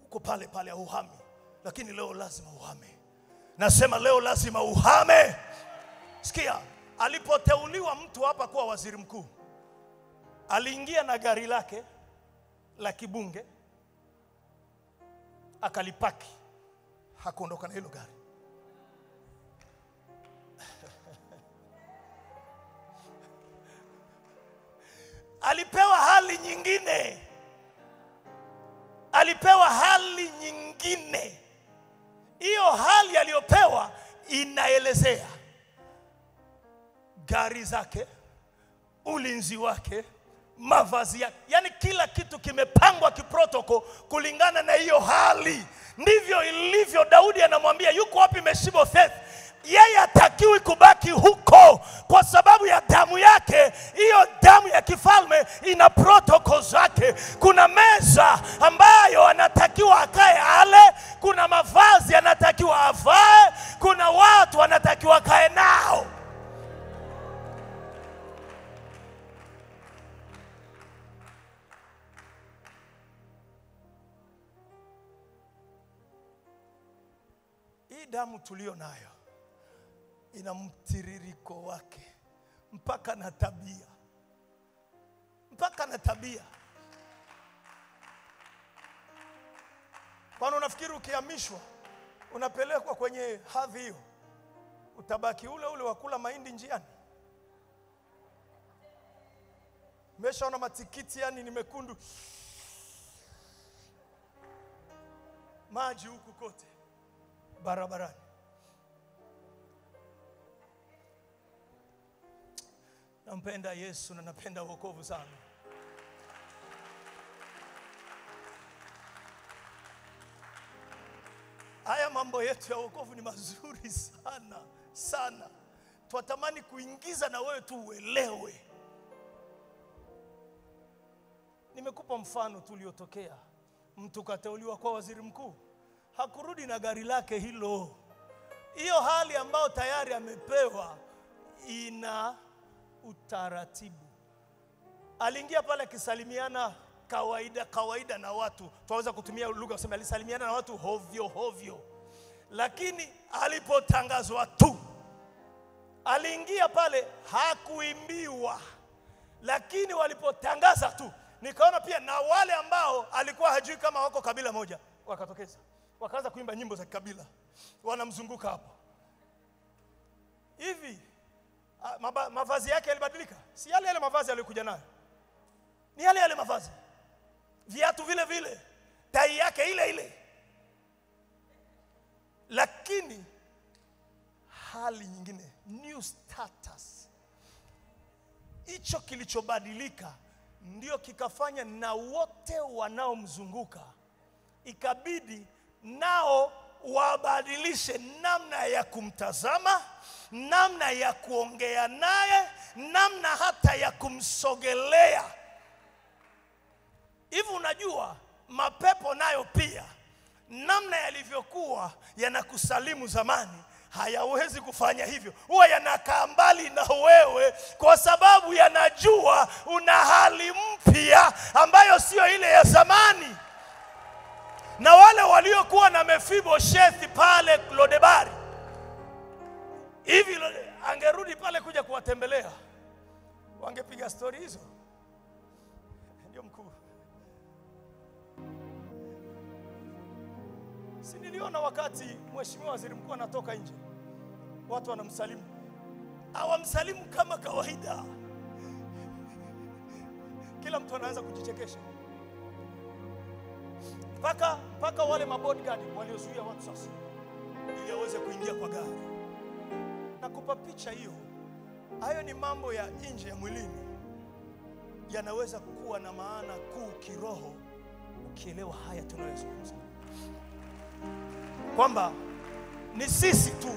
uko pale pale uhami, lakini leo lazima uhame. Nasema leo lazima uhame. Sikia, alipoteuliwa mtu hapa kuwa waziri mkuu, aliingia na gari lake la kibunge, akalipaki, hakuondoka na hilo gari. Alipewa hali nyingine, alipewa hali nyingine. Hiyo hali aliyopewa inaelezea gari zake, ulinzi wake, mavazi yake, yani kila kitu kimepangwa kiprotoko kulingana na hiyo hali. Ndivyo ilivyo. Daudi anamwambia, yuko wapi Mephibosheth? Yeye hatakiwi kubaki huko kwa sababu ya damu yake. Hiyo damu ya kifalme ina protokoli zake. Kuna meza ambayo anatakiwa akae ale, kuna mavazi anatakiwa avae, kuna watu anatakiwa kae nao. Hii damu tulio nayo ina mtiririko wake mpaka na tabia, mpaka na tabia. Kwani unafikiri ukihamishwa unapelekwa kwenye hadhi hiyo utabaki ule ule wakula mahindi njiani? Umeshaona matikiti yani ni mekundu, maji huku kote barabarani. Nampenda Yesu na napenda wokovu sana. Haya mambo yetu ya wokovu ni mazuri sana sana. Tunatamani kuingiza na wewe tu uelewe. Nimekupa mfano tu uliotokea. Mtu kateuliwa kwa waziri mkuu, hakurudi na gari lake hilo. Hiyo hali ambayo tayari amepewa ina utaratibu. Aliingia pale akisalimiana kawaida na watu. Tunaweza kutumia lugha kusema alisalimiana na watu hovyo. Lakini alipotangazwa tu, aliingia pale, hakuimbiwa. Lakini walipotangaza tu, nikaona pia na wale ambao alikuwa hajui kama wako kabila moja wakatokeza, wakaanza kuimba nyimbo za kabila, wanamzunguka hapo. Hivi mavazi yake yalibadilika? Si yale mavazi aliyokuja nayo, ni yale mavazi, viatu vile vile, tai yake ile. Lakini hali nyingine, new status. Hicho kilichobadilika ndio kikafanya na wote wanaomzunguka ikabidi nao wabadilishe namna ya kumtazama, namna ya kuongea naye, namna hata ya kumsogelea. Hivi unajua mapepo nayo pia namna yalivyokuwa yanakusalimu zamani hayawezi kufanya hivyo. Huwa yanakaa mbali na wewe kwa sababu yanajua una hali mpya ambayo sio ile ya zamani. Na wale waliokuwa na Mefiboshethi pale Lodebari, hivi angerudi pale kuja kuwatembelea, wangepiga story hizo. Ndio mkuu. Si niliona wakati mheshimiwa waziri mkuu anatoka nje, watu wanamsalimu, hawamsalimu kama kawaida, kila mtu anaanza kujichekesha, paka wale mabodyguard waliozuia watu sasa ili aweze kuingia kwa gari. Nakupa picha hiyo. Hayo ni mambo ya nje ya mwilini, yanaweza kuwa na maana kuu kiroho ukielewa haya tunayozungumza, kwamba ni sisi tu,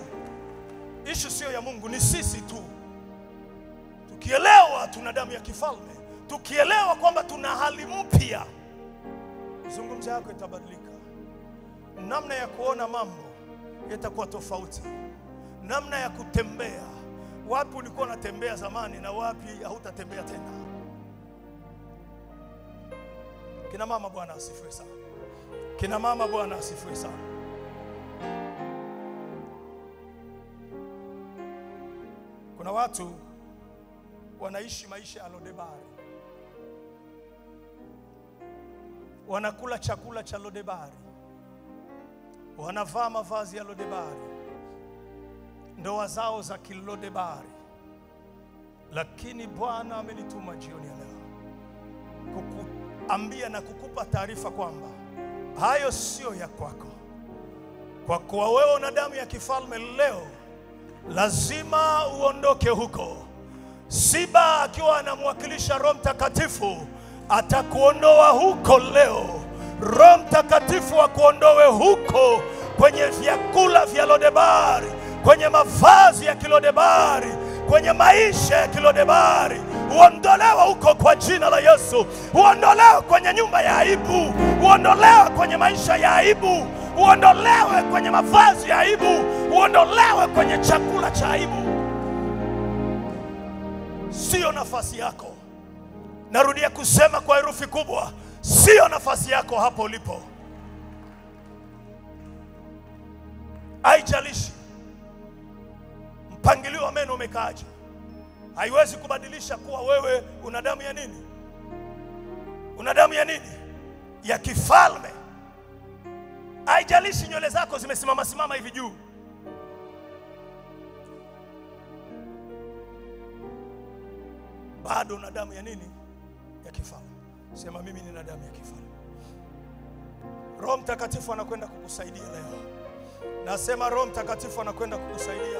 issue sio ya Mungu, ni sisi tu. Tukielewa tuna damu ya kifalme, tukielewa kwamba tuna hali mpya, zungumza yako itabadilika. Namna ya kuona mambo yatakuwa tofauti, namna ya kutembea, wapi ulikuwa unatembea zamani na wapi hautatembea tena. Kina mama, Bwana asifiwe sana. Kina mama, Bwana asifiwe sana. Kuna watu wanaishi maisha ya Lodebari, wanakula chakula cha Lodebari, wanavaa mavazi ya Lodebari, ndoa zao za kilodebari. Lakini Bwana amenituma jioni ya leo kukuambia na kukupa taarifa kwamba hayo sio ya kwako. Kwa kuwa wewe una damu ya kifalme, leo lazima uondoke huko. Siba akiwa anamwakilisha Roho Mtakatifu atakuondoa huko leo. Roho Mtakatifu akuondoe huko kwenye vyakula vya Lodebari, kwenye mavazi ya kilodebari, kwenye maisha ya kilodebari. Uondolewa huko kwa jina la Yesu. Uondolewa kwenye nyumba ya aibu, uondolewa kwenye maisha ya aibu, uondolewe kwenye mavazi ya aibu, uondolewe kwenye chakula cha aibu. Sio nafasi yako. Narudia kusema kwa herufi kubwa, sio nafasi yako hapo ulipo. Haijalishi mpangilio wa meno umekaaje, haiwezi kubadilisha kuwa wewe una damu ya nini? Una damu ya nini? Ya kifalme. Haijalishi nywele zako zimesimama hivi juu, bado una damu ya nini? Ya kifalme. Sema, mimi nina damu ya kifalme. Roho Mtakatifu anakwenda kukusaidia leo. Nasema Roho Mtakatifu anakwenda kukusaidia.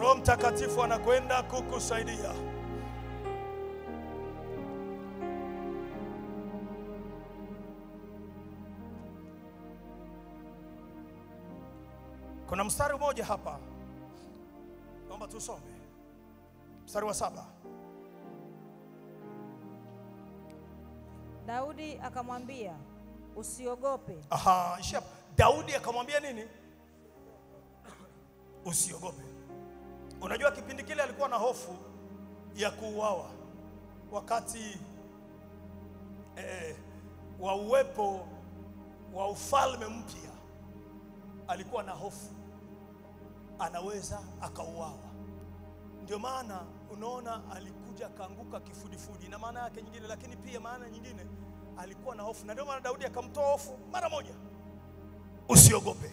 Roho Mtakatifu anakwenda kukusaidia. Kuna mstari mmoja hapa, naomba tusome mstari wa 7. Daudi akamwambia, usiogope. Ishia. Daudi akamwambia nini? Usiogope. Unajua kipindi kile alikuwa na hofu ya kuuawa, wakati wa uwepo wa ufalme mpya alikuwa na hofu anaweza akauawa. Ndio maana unaona alikuja kaanguka kifudifudi, na maana yake nyingine, lakini pia maana nyingine alikuwa na hofu, na ndio maana Daudi akamtoa hofu mara moja. Usiogope.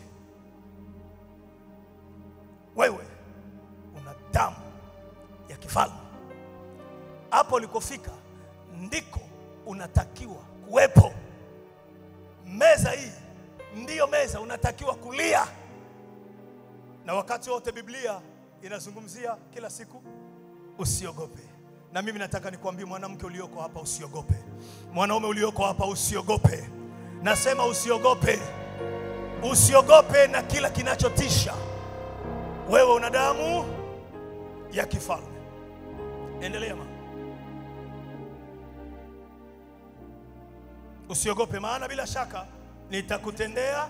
Wewe una damu ya kifalme. Hapo ulikofika ndiko unatakiwa kuwepo. Meza hii ndiyo meza unatakiwa kulia. Na wakati wote Biblia inazungumzia kila siku usiogope. Na mimi nataka nikwambie, mwanamke ulioko hapa usiogope. Mwanaume ulioko hapa usiogope. Nasema usiogope. Usiogope na kila kinachotisha. Wewe una damu ya kifalme. Endelea mama. Usiogope, maana bila shaka nitakutendea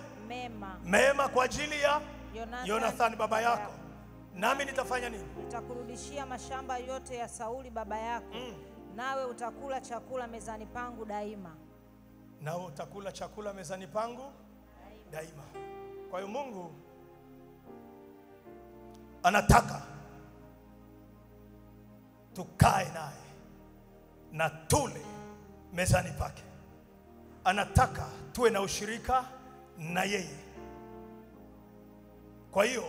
mema kwa ajili ya Jonathan baba yako. Nami nitafanya nini? Nitakurudishia mashamba yote ya Sauli baba yako. Nawe utakula chakula mezani pangu daima. na utakula chakula mezani pangu daima. Kwa hiyo Mungu anataka tukae naye na tule mezani pake. Anataka tuwe na ushirika na yeye. Kwa hiyo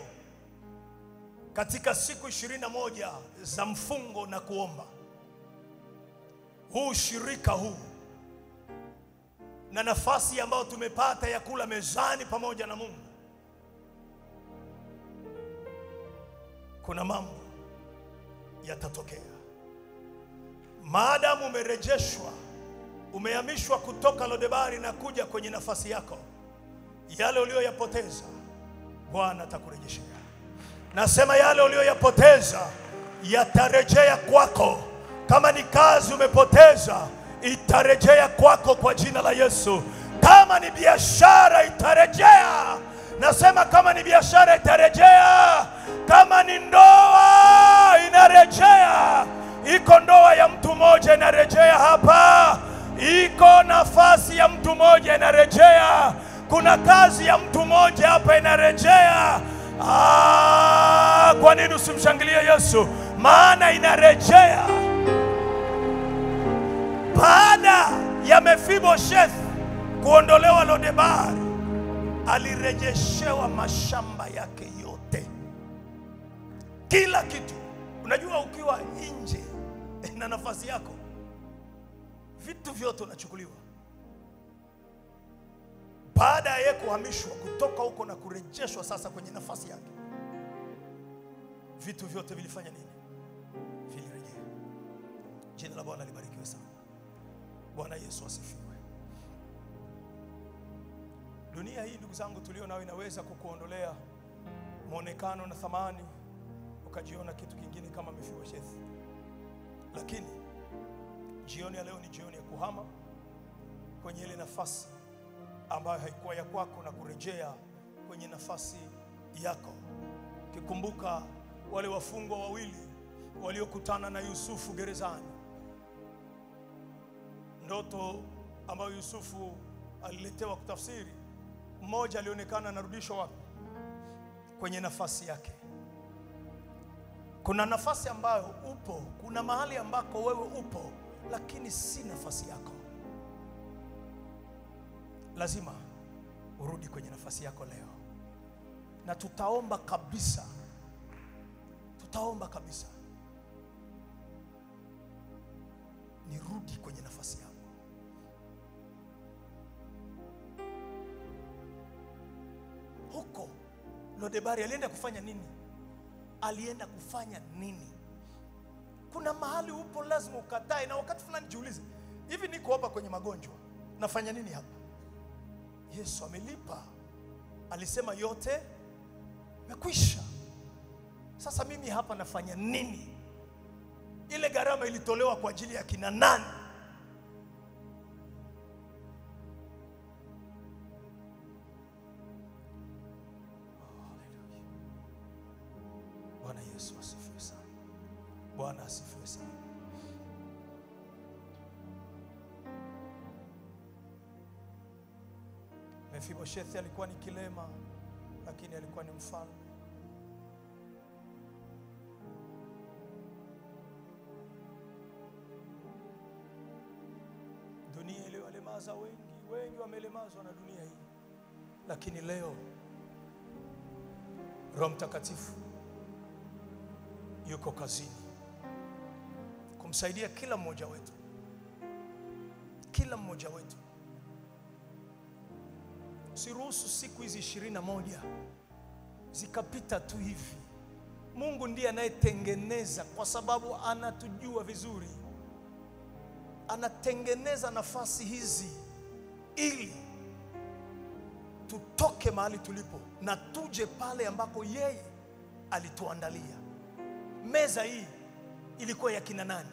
katika siku 21 za mfungo na kuomba, huu ushirika huu na nafasi ambayo tumepata ya kula mezani pamoja na Mungu, kuna mambo yatatokea. Maadamu umerejeshwa, umehamishwa kutoka Lodebari na kuja kwenye nafasi yako, yale uliyoyapoteza Bwana atakurejeshea. Nasema yale uliyoyapoteza yatarejea kwako. Kama ni kazi umepoteza, itarejea kwako kwa jina la Yesu. Kama ni biashara, itarejea. Nasema kama ni biashara, itarejea. Kama ni ndoa, inarejea. Iko ndoa ya mtu mmoja inarejea hapa. Iko nafasi ya mtu mmoja inarejea. Kuna kazi ya mtu mmoja hapa inarejea. Kwa nini usimshangilie Yesu? Maana inarejea. Baada ya Mefiboshethi kuondolewa Lodebari, alirejeshewa mashamba yake yote, kila kitu. Unajua ukiwa nje na nafasi yako, vitu vyote unachukuliwa. Baada ya yeye kuhamishwa kutoka huko na kurejeshwa sasa kwenye nafasi yake, vitu vyote vilifanya nini? Vilirejea. Jina la Bwana libarikiwe sana. Bwana Yesu asifiwe. Dunia hii ndugu zangu tulio nayo inaweza kukuondolea muonekano na thamani, ukajiona kitu kingine kama Mefiboshethi. Lakini jioni ya leo ni jioni ya kuhama kwenye ile nafasi ambayo haikuwa ya kwako na kurejea kwenye nafasi yako. Kikumbuka wale wafungwa wawili waliokutana na Yusufu gerezani. Ndoto ambayo Yusufu aliletewa kutafsiri, mmoja alionekana anarudishwa wapi? Kwenye nafasi yake. Kuna nafasi ambayo upo, kuna mahali ambako wewe upo, lakini si nafasi yako. Lazima urudi kwenye nafasi yako leo. Na tutaomba kabisa. Tutaomba kabisa. Nirudi kwenye nafasi yangu. Huko Lodebari alienda kufanya nini? Alienda kufanya nini? Kuna mahali upo lazima ukatae, na wakati fulani jiulize, hivi niko hapa kwenye magonjwa, nafanya nini hapa? Yesu amelipa. Alisema yote imekwisha. Sasa mimi hapa nafanya nini? Ile gharama ilitolewa kwa ajili ya kina nani? Bwana Yesu asifiwe sana. Bwana asifiwe sana. Mefiboshethi alikuwa ni kilema, lakini alikuwa ni mfalme. Dunia ile walemaza wengi wamelemazwa na dunia hii. Lakini leo Roho Mtakatifu yuko kazini kumsaidia kila mmoja wetu. Kila mmoja wetu. Usiruhusu siku hizi 21 zikapita tu hivi. Mungu ndiye anayetengeneza, kwa sababu anatujua vizuri. Anatengeneza nafasi hizi ili tutoke mahali tulipo na tuje pale ambako yeye alituandalia. Meza hii ilikuwa ya kina nani?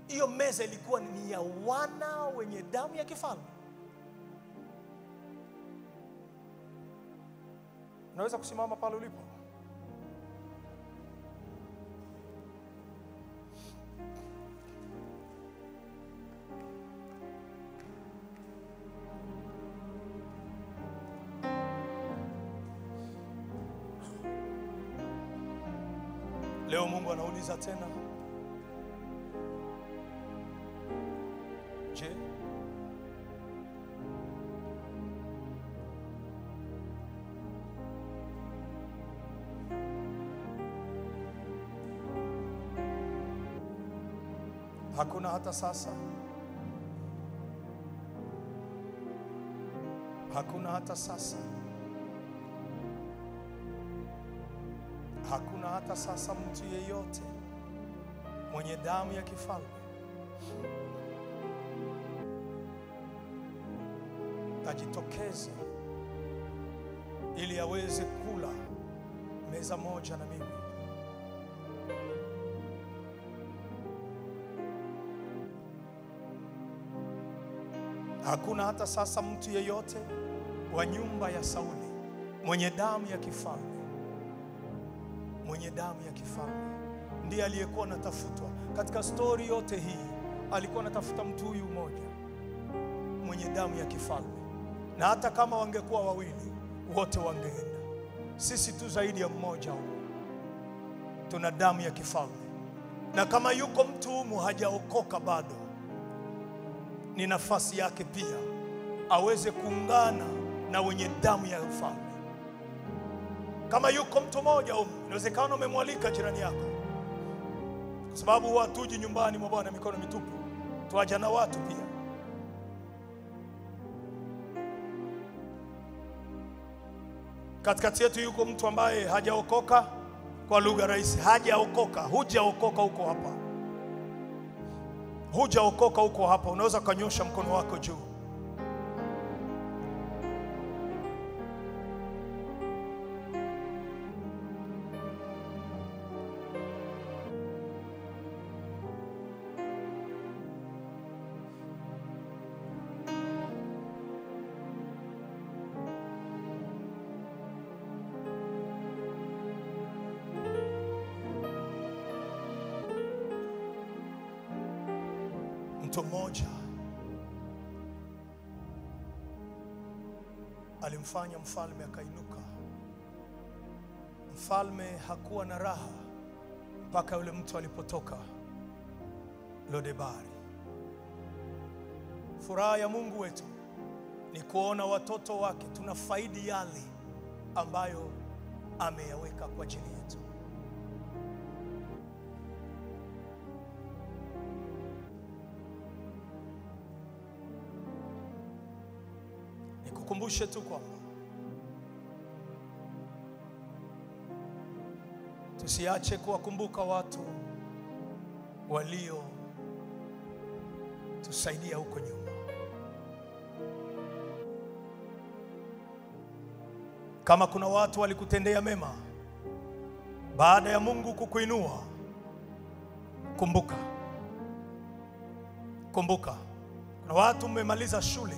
Hiyo meza ilikuwa ni ya wana wenye damu ya kifalme. Unaweza kusimama pale ulipo? Leo Mungu anauliza tena, je, hakuna hata sasa? Hakuna hata sasa? Hakuna hata sasa mtu yeyote mwenye damu ya kifalme ajitokeze ili aweze kula meza moja na mimi? Hakuna hata sasa mtu yeyote wa nyumba ya Sauli mwenye damu ya kifalme. Mwenye damu ya kifalme ndiye aliyekuwa anatafutwa katika stori yote hii. Alikuwa anatafuta mtu huyu mmoja mwenye damu ya kifalme, na hata kama wangekuwa wawili wote wangeenda. Sisi tu zaidi ya mmoja huko tuna damu ya kifalme, na kama yuko mtu humu hajaokoka bado, ni nafasi yake pia aweze kuungana na wenye damu ya ufalme. Kama yuko mtu mmoja humu, inawezekana umemwalika jirani yako, kwa sababu hatuji nyumbani mwa Bwana mikono mitupu, tuaja na watu pia. Katikati yetu yuko mtu ambaye hajaokoka. Kwa lugha rahisi, hajaokoka. Hujaokoka huko hapa, hujaokoka huko hapa. Unaweza kanyosha mkono wako juu. Mtu mmoja alimfanya mfalme akainuka. Mfalme hakuwa na raha mpaka yule mtu alipotoka Lodebari. Furaha ya Mungu wetu ni kuona watoto wake tunafaidi yale ambayo ameyaweka kwa ajili yetu. Nikukumbushe tu kwamba tusiache kuwakumbuka watu walio tusaidia huko nyuma. Kama kuna watu walikutendea mema baada ya Mungu kukuinua, kumbuka. Kumbuka, kuna watu mmemaliza shule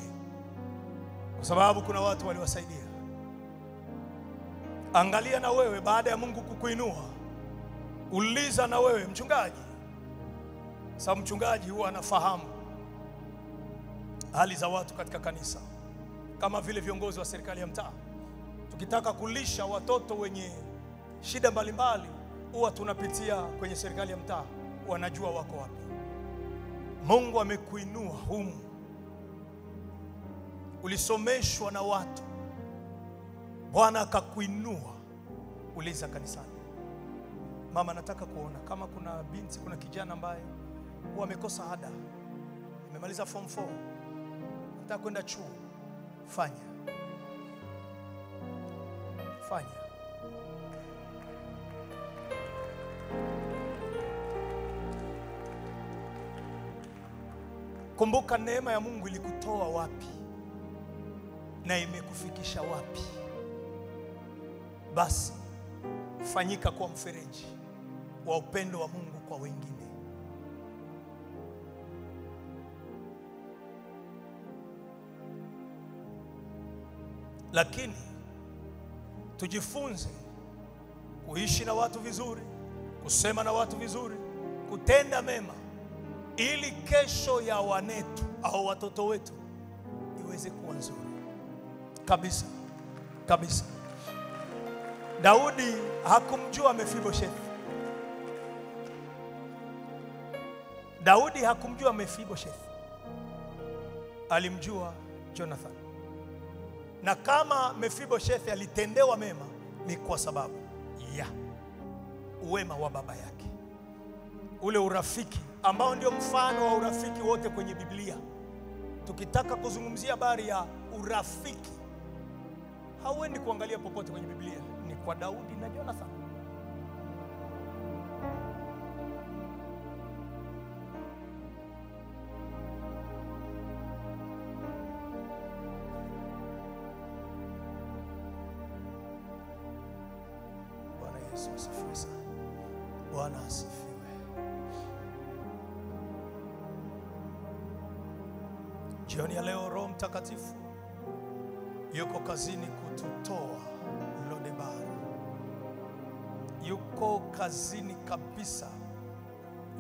kwa sababu kuna watu waliwasaidia. Angalia na wewe baada ya Mungu kukuinua, uliza na wewe mchungaji. Sababu mchungaji huwa anafahamu hali za watu katika kanisa, kama vile viongozi wa serikali ya mtaa. Tukitaka kulisha watoto wenye shida mbalimbali, huwa tunapitia kwenye serikali ya mtaa, wanajua wako wapi. Mungu amekuinua humu, ulisomeshwa na watu, Bwana akakuinua, uliza kanisani. Mama, nataka kuona kama kuna binti, kuna kijana ambaye huwa amekosa ada, amemaliza form 4, nataka kwenda chuo. Fanya. Kumbuka neema ya Mungu ilikutoa wapi na imekufikisha wapi. Basi fanyika kwa mfereji wa upendo wa Mungu kwa wengine. Lakini tujifunze kuishi na watu vizuri, kusema na watu vizuri, kutenda mema, ili kesho ya wanetu au watoto wetu iweze kuwa nzuri kabisa kabisa. Daudi hakumjua Mefiboshethi, Daudi hakumjua Mefiboshethi, alimjua Jonathan. Na kama Mefiboshethi alitendewa mema ni kwa sababu ya uwema wa baba yake, ule urafiki ambao ndio mfano wa urafiki wote kwenye Biblia. Tukitaka kuzungumzia habari ya urafiki, hauendi kuangalia popote kwenye Biblia, ni kwa Daudi na Jonathan. Bwana Yesu asifiwe sana. Bwana asifiwe. Jioni ya leo Roho Mtakatifu yuko kazini kututoa Lodebari. Yuko kazini kabisa.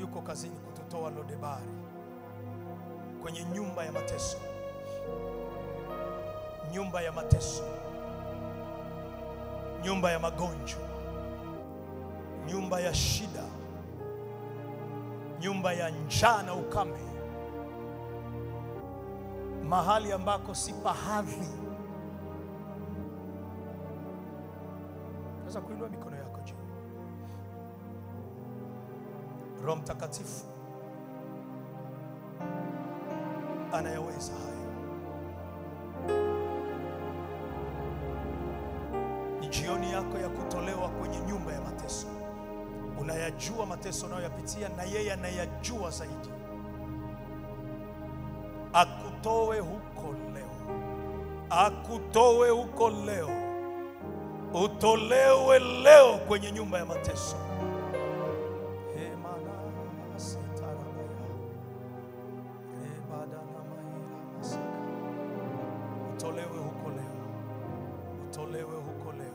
Yuko kazini kututoa Lodebari kwenye nyumba ya mateso. Nyumba ya mateso. Nyumba ya magonjwa. Nyumba ya shida. Nyumba ya njaa na ukame. Mahali ambako si pahadhi. Sasa kuinua mikono yako juu. Roho Mtakatifu anayaweza hayo. Ni jioni yako ya kutolewa kwenye nyumba ya mateso. Unayajua mateso unayoyapitia na yeye anayajua zaidi. Akutoe huko leo. Akutoe huko leo. Utolewe leo kwenye nyumba ya mateso. Utolewe huko leo. Utolewe huko leo.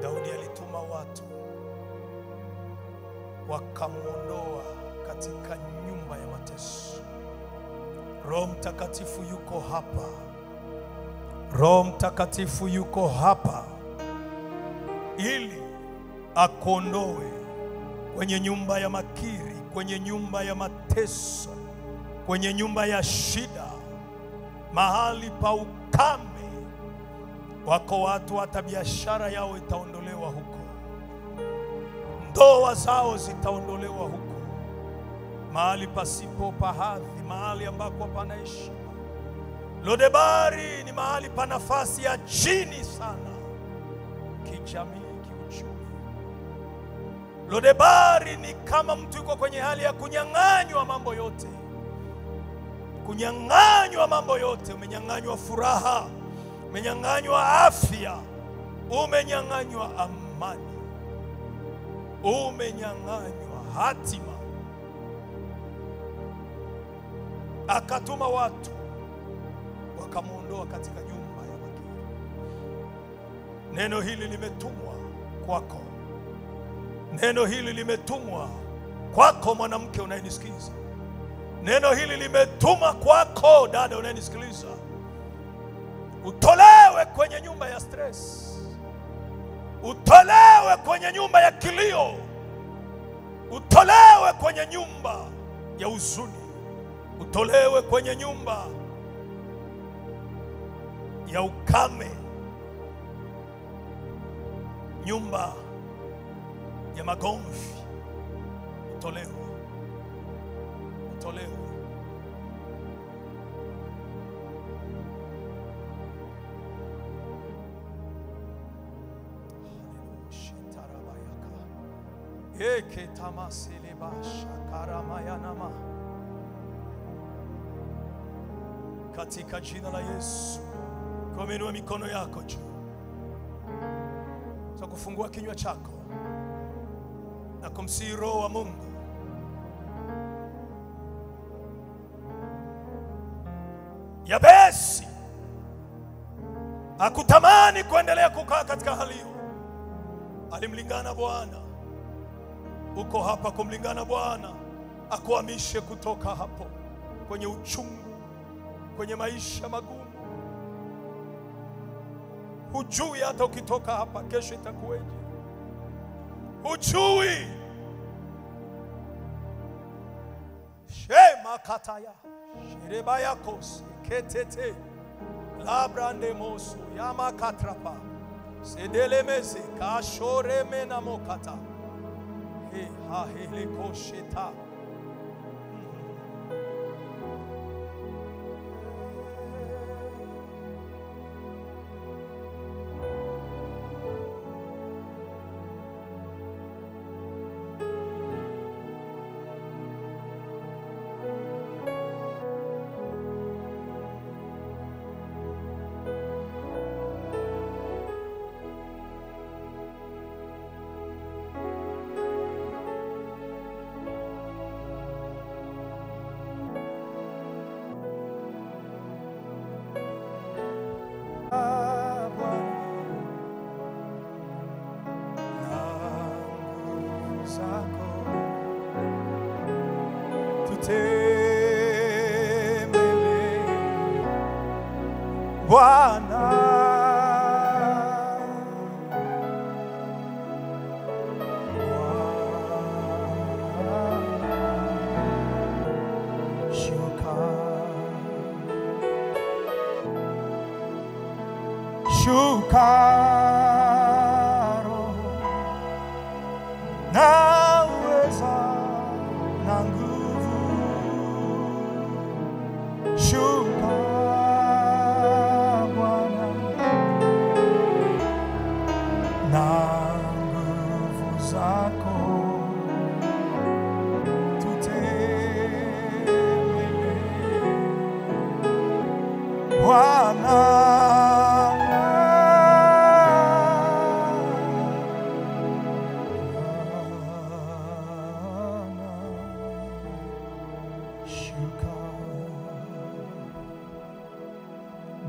Daudi alituma watu wakamuondoa katika nyumba ya mateso. Roho Mtakatifu yuko hapa. Roho Mtakatifu yuko hapa ili akuondoe kwenye nyumba ya makiri, kwenye nyumba ya mateso, kwenye nyumba ya shida, mahali pa ukame. Wako watu hata biashara yao itaondolewa huko. Ndoa zao zitaondolewa huko. Mahali pasipo pahadhi, mahali ambako panaishi. Lodebari ni mahali pa nafasi ya chini sana kijamii, kiuchumi. Lodebari ni kama mtu yuko kwenye hali ya kunyang'anywa mambo yote. Kunyang'anywa mambo yote. Umenyang'anywa furaha, umenyang'anywa afya, umenyang'anywa amani, umenyang'anywa hatima. Akatuma watu wakamuondoa katika nyumba ya makiri. Neno hili limetumwa kwako. Neno hili limetumwa kwako mwanamke unayenisikiza. Neno hili limetumwa kwako dada unayenisikiliza. Utolewe kwenye nyumba ya stress. Utolewe kwenye nyumba ya kilio. Utolewe kwenye nyumba ya huzuni. Utolewe kwenye nyumba ya ukame. Nyumba ya magomvi. Utolewe. Utolewe. Eke tamasile basha karamayanama. Katika jina la Yesu, kuinua mikono yako juu. Sasa kufungua kinywa chako na kumsihi Roho wa Mungu Yabesi hakutamani kuendelea kukaa katika hali hiyo. Alimlingana Bwana. Uko hapa kumlingana Bwana akuhamishe kutoka hapo kwenye uchungu, kwenye maisha magumu. Hujui hata ukitoka hapa kesho itakuweje. Hujui. Shema kataya. Shirebaya kosi. Ketete. Labrande mosu. Yama katrapa. Sedelemeze. Kashore mena mokata. He ha hele kosheta. Bwana shuka Roho na uweza na nguvu, shuka na nguvu zako, tutembele Bwana.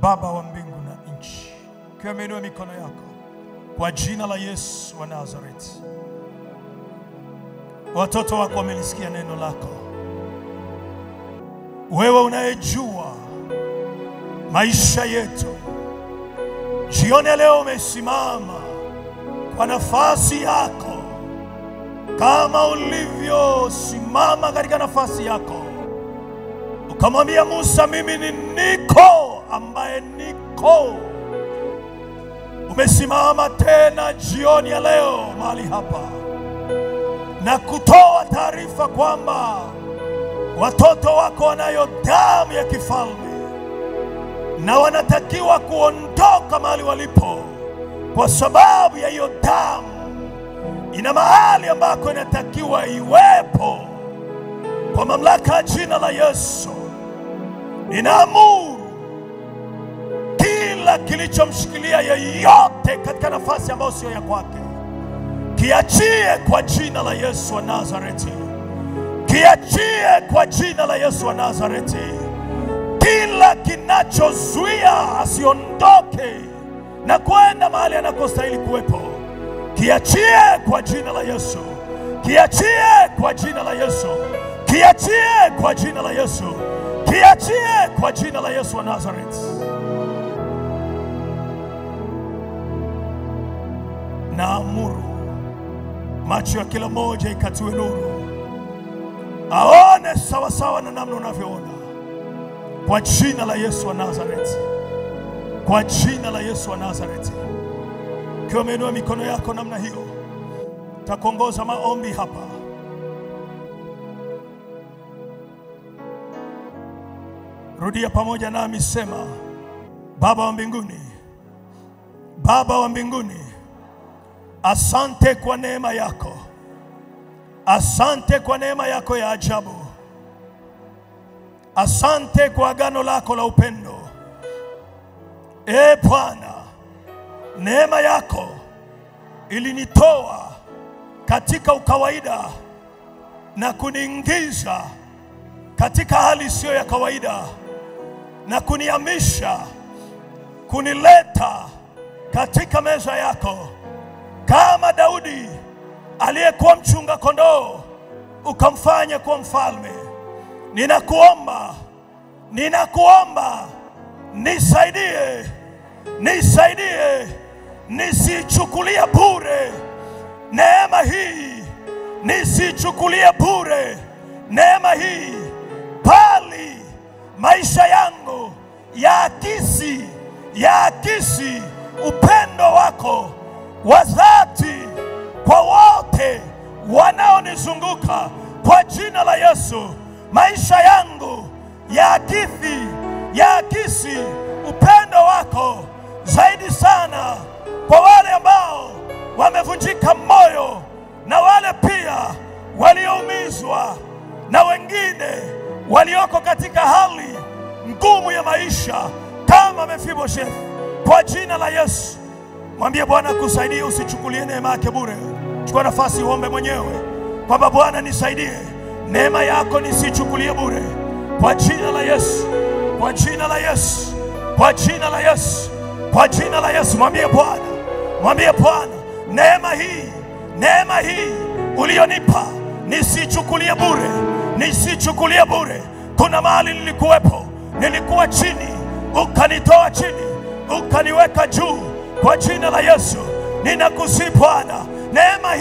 Baba wa mbingu na nchi, kwa umeinua mikono yako kwa jina la Yesu wa Nazareti, watoto wako wamelisikia neno lako. Wewe unayejua maisha yetu, jioni leo umesimama kwa nafasi yako, kama ulivyosimama katika nafasi yako ukamwambia Musa, mimi ni niko ambaye niko. Umesimama tena jioni ya leo mahali hapa na kutoa taarifa kwamba watoto wako wanayo damu ya kifalme na wanatakiwa kuondoka mahali walipo, kwa sababu ya hiyo damu ina mahali ambako inatakiwa iwepo. Kwa mamlaka ya jina la Yesu ninaamuru kila kilichomshikilia yeyote katika nafasi ambayo sio ya kwake, kiachie kwa jina la Yesu wa Nazareti. Kiachie kwa jina la Yesu wa Nazareti. Kila kinachozuia asiondoke na kwenda mahali anakostahili kuwepo, kiachie kwa jina la Yesu. Kiachie kwa jina la Yesu. Kiachie kwa jina la Yesu. Kiachie kwa jina la Yesu wa Nazareti. Naamuru macho ya kila moja ikatiwe nuru, aone sawa sawa na namna unavyoona, kwa jina la Yesu wa Nazareti. Kwa jina la Yesu wa Nazareti. Kwa umeinua mikono yako namna hiyo, takuongoza maombi hapa. Rudia pamoja nami, sema: Baba wa mbinguni, Baba wa mbinguni, asante kwa neema yako. Asante kwa neema yako ya ajabu. Asante kwa agano lako la upendo. Bwana, neema yako ilinitoa katika ukawaida na kuniingiza katika hali isiyo ya kawaida na kunihamisha, kunileta katika meza yako. Kama Daudi aliyekuwa mchunga kondoo ukamfanya kuwa mfalme, ninakuomba nisaidie, nisichukulia bure neema hii nisichukulie bure. Neema hii bali maisha yangu yaakisi upendo wako wa dhati kwa wote wanaonizunguka. Kwa jina la Yesu, maisha yangu yaakisi upendo wako zaidi sana kwa wale ambao wamevunjika moyo, na wale pia walioumizwa, na wengine walioko katika hali ngumu ya maisha kama Mefiboshethi. Kwa jina la Yesu, mwambie Bwana kusaidie, usichukulie neema yake bure. Chukua nafasi uombe mwenyewe kwamba Bwana nisaidie, neema yako nisichukulie bure. Kwa jina la Yesu, kwa jina la Yesu, kwa jina la Yesu, kwa jina la Yesu. Mwambie Bwana, neema hii ulionipa nisichukulie bure. Kuna mahali nilikuwa chini, ukanitoa chini, ukaniweka juu. Kwa jina la Yesu ninakusihi Bwana, neema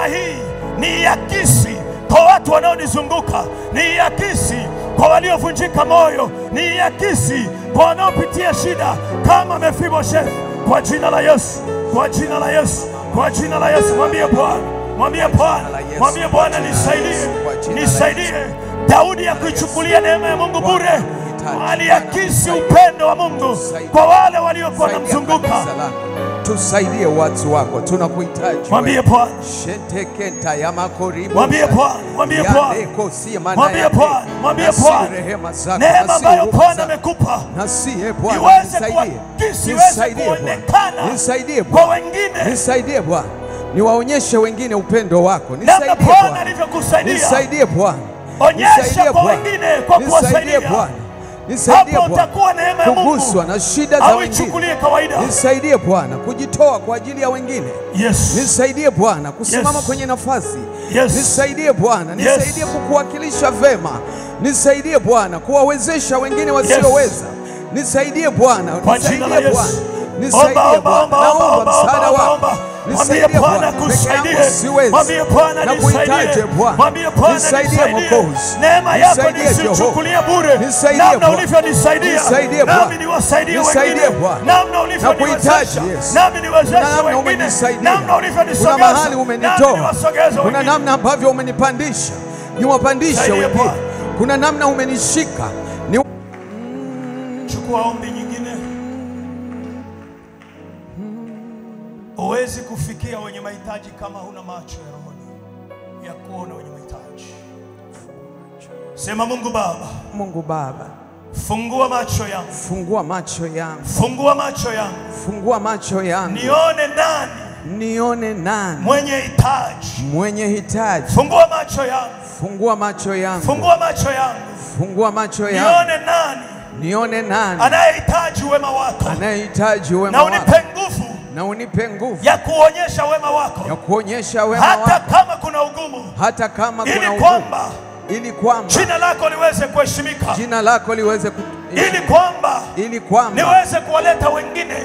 hii niiakisi kwa watu wanaonizunguka, niiakisi kwa waliovunjika moyo, niiakisi kwa wanaopitia shida kama Mefiboshethi. Kwa jina la Yesu, kwa jina la Yesu, kwa jina la Yesu. Mwambie Bwana nisaidie. Daudi hakuichukulia neema ya Mungu bure, aliakisi upendo wa Mungu kwa wale waliokuwa wanamzunguka. Tusaidie watu wako, tunakuhitaji. Mwambie Bwana, neema ambayo Bwana amekupa iweze kuakisi, iweze kuonekana kwa wengine. Nisaidie Bwana, niwaonyeshe wengine upendo wako. Nisaidie Bwana alivyokusaidia. Nisaidie Bwana, onyesha kwa wengine kwa kuwasaidia. Nisaidie Bwana, utakuwa neema ya Mungu kuguswa na shida za wengine. Nisaidie Bwana kujitoa kwa ajili ya wengine. Yes. Nisaidie Bwana kusimama kwenye nafasi. Yes. Nisaidie Bwana, nisaidie kukuwakilisha vema. Nisaidie Bwana kuwawezesha wengine wasioweza. Nisaidie Bwana, nisaidie Bwana. Nisaidie Bwana, naomba msaada wako. Mwambie Bwana kusaidie. Mwambie Bwana nisaidie. Mwambie Bwana nisaidie. Neema yako nisichukulie bure. Namna ulivyonisaidia, nami niwasaidie wengine. Namna ulivyoniwezesha, nami niwezeshe wengine. Namna ulivyonisogeza, nami niwasogeze wengine. Kuna namna ambavyo umenipandisha, niwapandishe wengine. Kuna namna umenishika. Chukua ombi nyingine. Huwezi kufikia wenye mahitaji kama huna macho ya rohoni ya kuona wenye mahitaji. Sema Mungu Baba. Mungu Baba, fungua macho yangu. Fungua macho yangu. Fungua macho yangu. Fungua macho yangu. Nione nani mwenye hitaji. Fungua macho yangu. Fungua macho yangu. Fungua macho yangu. Fungua macho yangu. Nione nani anayehitaji wema wako. Na unipe nguvu ya kuonyesha wema wako. Hata kama kuna ugumu. Ili kwamba jina lako liweze kuheshimika. Ili kwamba niweze kuwaleta wengine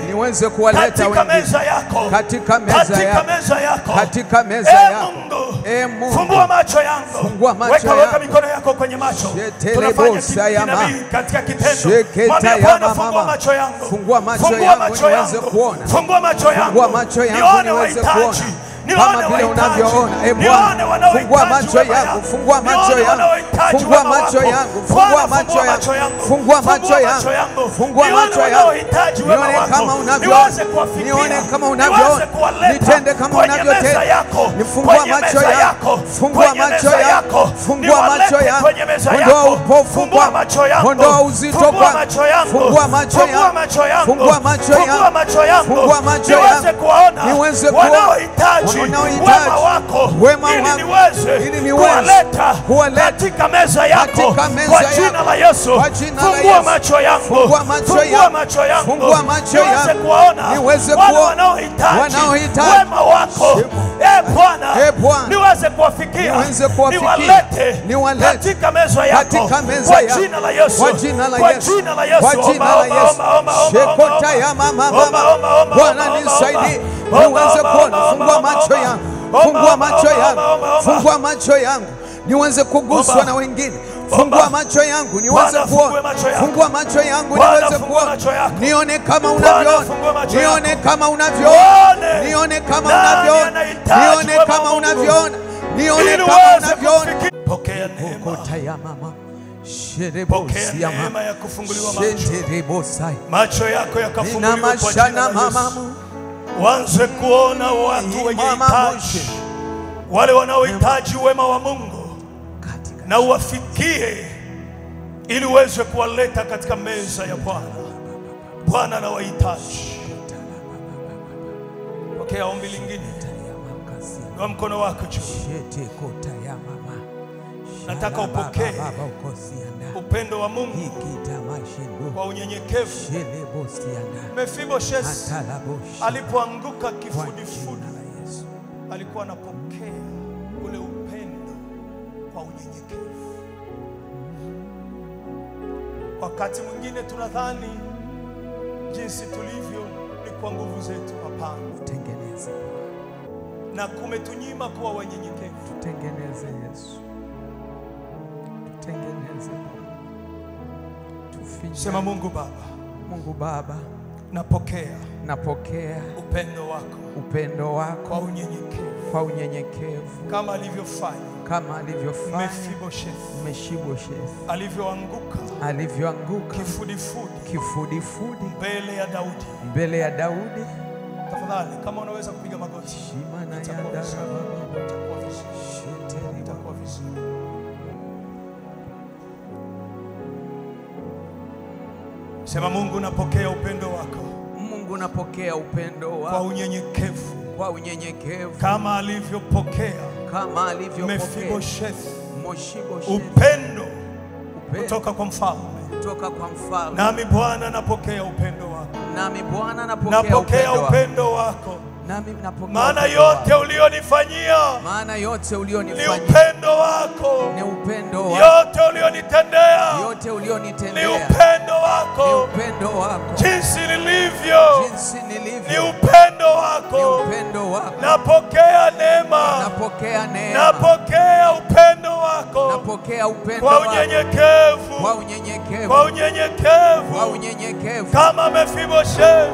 katika meza yako. Mungu, fungua macho yangu. Weka mikono yako kwenye macho. Tunafanya kinabii katika kitendo. Mwambie Bwana, fungua macho yangu. Fungua macho yangu. Nione wahitaji. Kama vile unavyoona, Bwana, fungua macho yangu, fungua macho yangu, fungua macho yangu, fungua macho yangu, fungua macho yangu, fungua macho yangu, nione kama unavyoona, nione kama unavyoona, nitende kama unavyotenda. Nifungua macho yako, fungua macho yako, fungua macho yangu, ondoa upofu Bwana, ondoa uzito Bwana, fungua macho yangu, fungua macho yangu, fungua macho yangu, niweze kuona wema wako, ili niweze kuwaleta katika meza yako. Kwa jina la Yesu, fungua macho yangu, fungua macho yangu, niweze kuona wale wanaohitaji wema wako. Bwana, niweze kuwafikia, niwalete katika meza yako. Kwa jina la Yesu, kwa jina la Yesu, Bwana nisaidie, niweze kuona. Fungua macho yangu, fungua macho yangu, fungua macho yangu niweze kuguswa na wengine. Fungua macho yangu niweze kuona. Fungua macho yangu niweze kuona. Nione kama unavyoona. Nione kama unavyoona. Nione kama unavyoona. Nione kama unavyoona. Nione kama unavyoona. Pokea neema. Pokea neema ya kufunguliwa macho. Macho yako yakafunguliwa kwa jina la Yesu. Uanze kuona watu wenye hitaji, wale wanaohitaji wema wa Mungu, na uwafikie ili uweze kuwaleta katika meza ya Bwana. Bwana anawahitaji. Pokea ombi lingine. Kwa mkono wako juu. Nataka upokee upendo wa Mungu kwa unyenyekevu. Mefiboshethi alipoanguka kifudifudi, alikuwa anapokea ule upendo kwa unyenyekevu. Wakati mwingine tunadhani jinsi tulivyo ni kwa nguvu zetu. Hapana. Tutengeneze na kumetunyima kuwa wanyenyekevu. Tutengeneze Yesu, tutengeneze. Sema Mungu Baba. Mungu Baba, napokea upendo wako kwa unyenyekevu, kama alivyofanya Mefiboshethi alivyoanguka kifudifudi mbele ya Daudi. Tafadhali kama unaweza kupiga magoti. Itakuwa vizuri. Sema Mungu, napokea upendo wako. Mungu, napokea upendo wako kwa unyenyekevu, kama alivyopokea Mefiboshethi upendo kutoka kwa mfalme. Nami Bwana napokea upendo wako. Napokea upendo wako. Maana yote ulionifanyia ni upendo wako. Yote ulionitendea ni upendo wako. Jinsi nilivyo ni upendo wako. Napokea neema. Napokea upendo wako kwa unyenyekevu, kama Mefiboshethi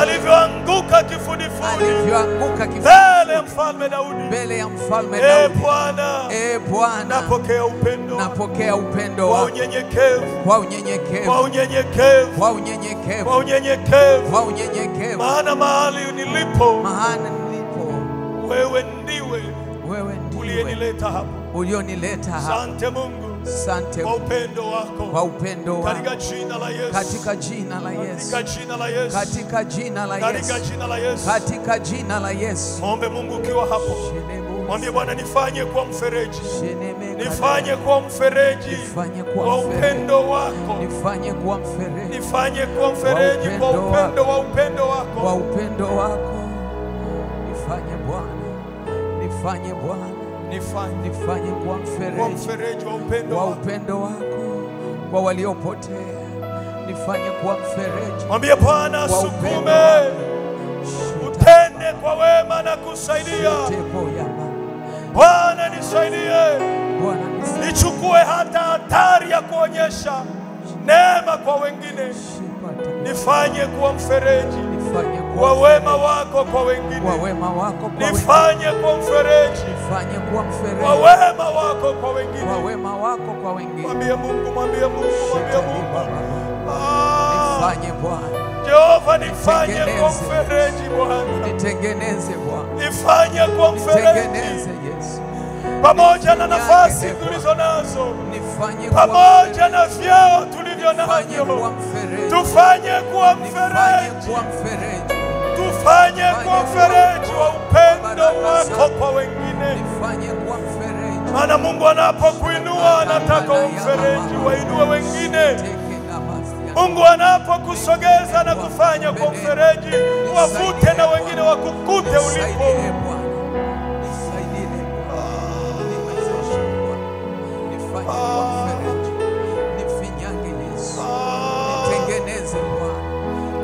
alivyoanguka kifudifudi mbele ya mfalme Daudi. Bwana, napokea upendo kwa unyenyekevu, maana mahali nilipo wewe ndiwe uliyenileta hapo. Asante Mungu kwa upendo wako, katika jina la Yesu. Muombe Mungu ukiwa hapo. Mwambie Bwana, nifanye kuwa mfereji. Nifanye kuwa mfereji wa upendo wako. Nifanye kuwa mfereji kwa upendo wako. Nifanye kuwa mfereji wa upendo wako kwa waliopotea. Nifanye kuwa mfereji. Mwambie Bwana asukume, utende kwa wema na kusaidia. Bwana nisaidie, nichukue hata hatari ya kuonyesha neema kwa wengine. Nifanye kuwa mfereji wa wema wako kwa wengine. Nifanye kuwa mfereji wa wema wako kwa wengine. Mwambie Mungu. Jehova, nifanye kuwa mfereji Bwana. Nifanye kuwa mfereji pamoja na nafasi tulizo nazo, pamoja na vyeo tulivyo navyo. Tufanye kuwa mfereji wa upendo wako kwa wengine. Maana Mungu anapokuinua anataka mfereji wainue wengine. Mungu anapokusogeza na kufanya kwa mfereji, wavute na wengine wakukute ulipo.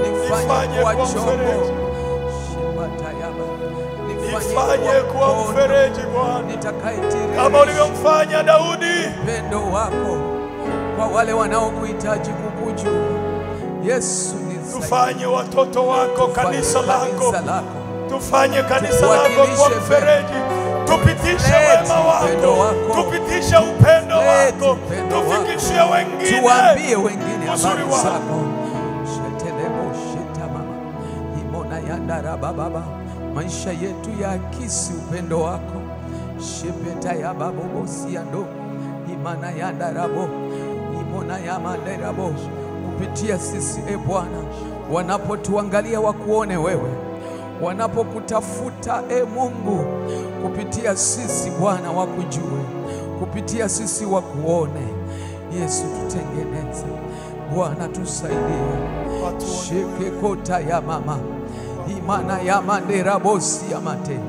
Nifanye kuwa mfereji. nifanye kuwa mfereji Bwana, nitakayetiririsha kama ulivyomfanya Daudi, upendo wako kwa wale wanaokuhitaji kukujua. Yesu, tufanye watoto wako, kanisa lako, tufanye kanisa tuwakilishe lako kwa mfereji, tupitishe wema wako, tupitishe upendo wako, tufikishie wengine, tuambie wengine uzuri habari zako. wako. Shetelebo shetamama imona yandara baba, maisha yetu yaakisi upendo wako. Shepeta ya babo bosiando imana yandarabo imona ya manderabo, kupitia sisi Bwana, wanapotuangalia wakuone wewe, wanapokutafuta Mungu, kupitia sisi Bwana wakujue, kupitia sisi wakuone. Yesu, tutengeneze Bwana, tusaidie. Sheke kota ya mama imana ya mandera bosi ya mate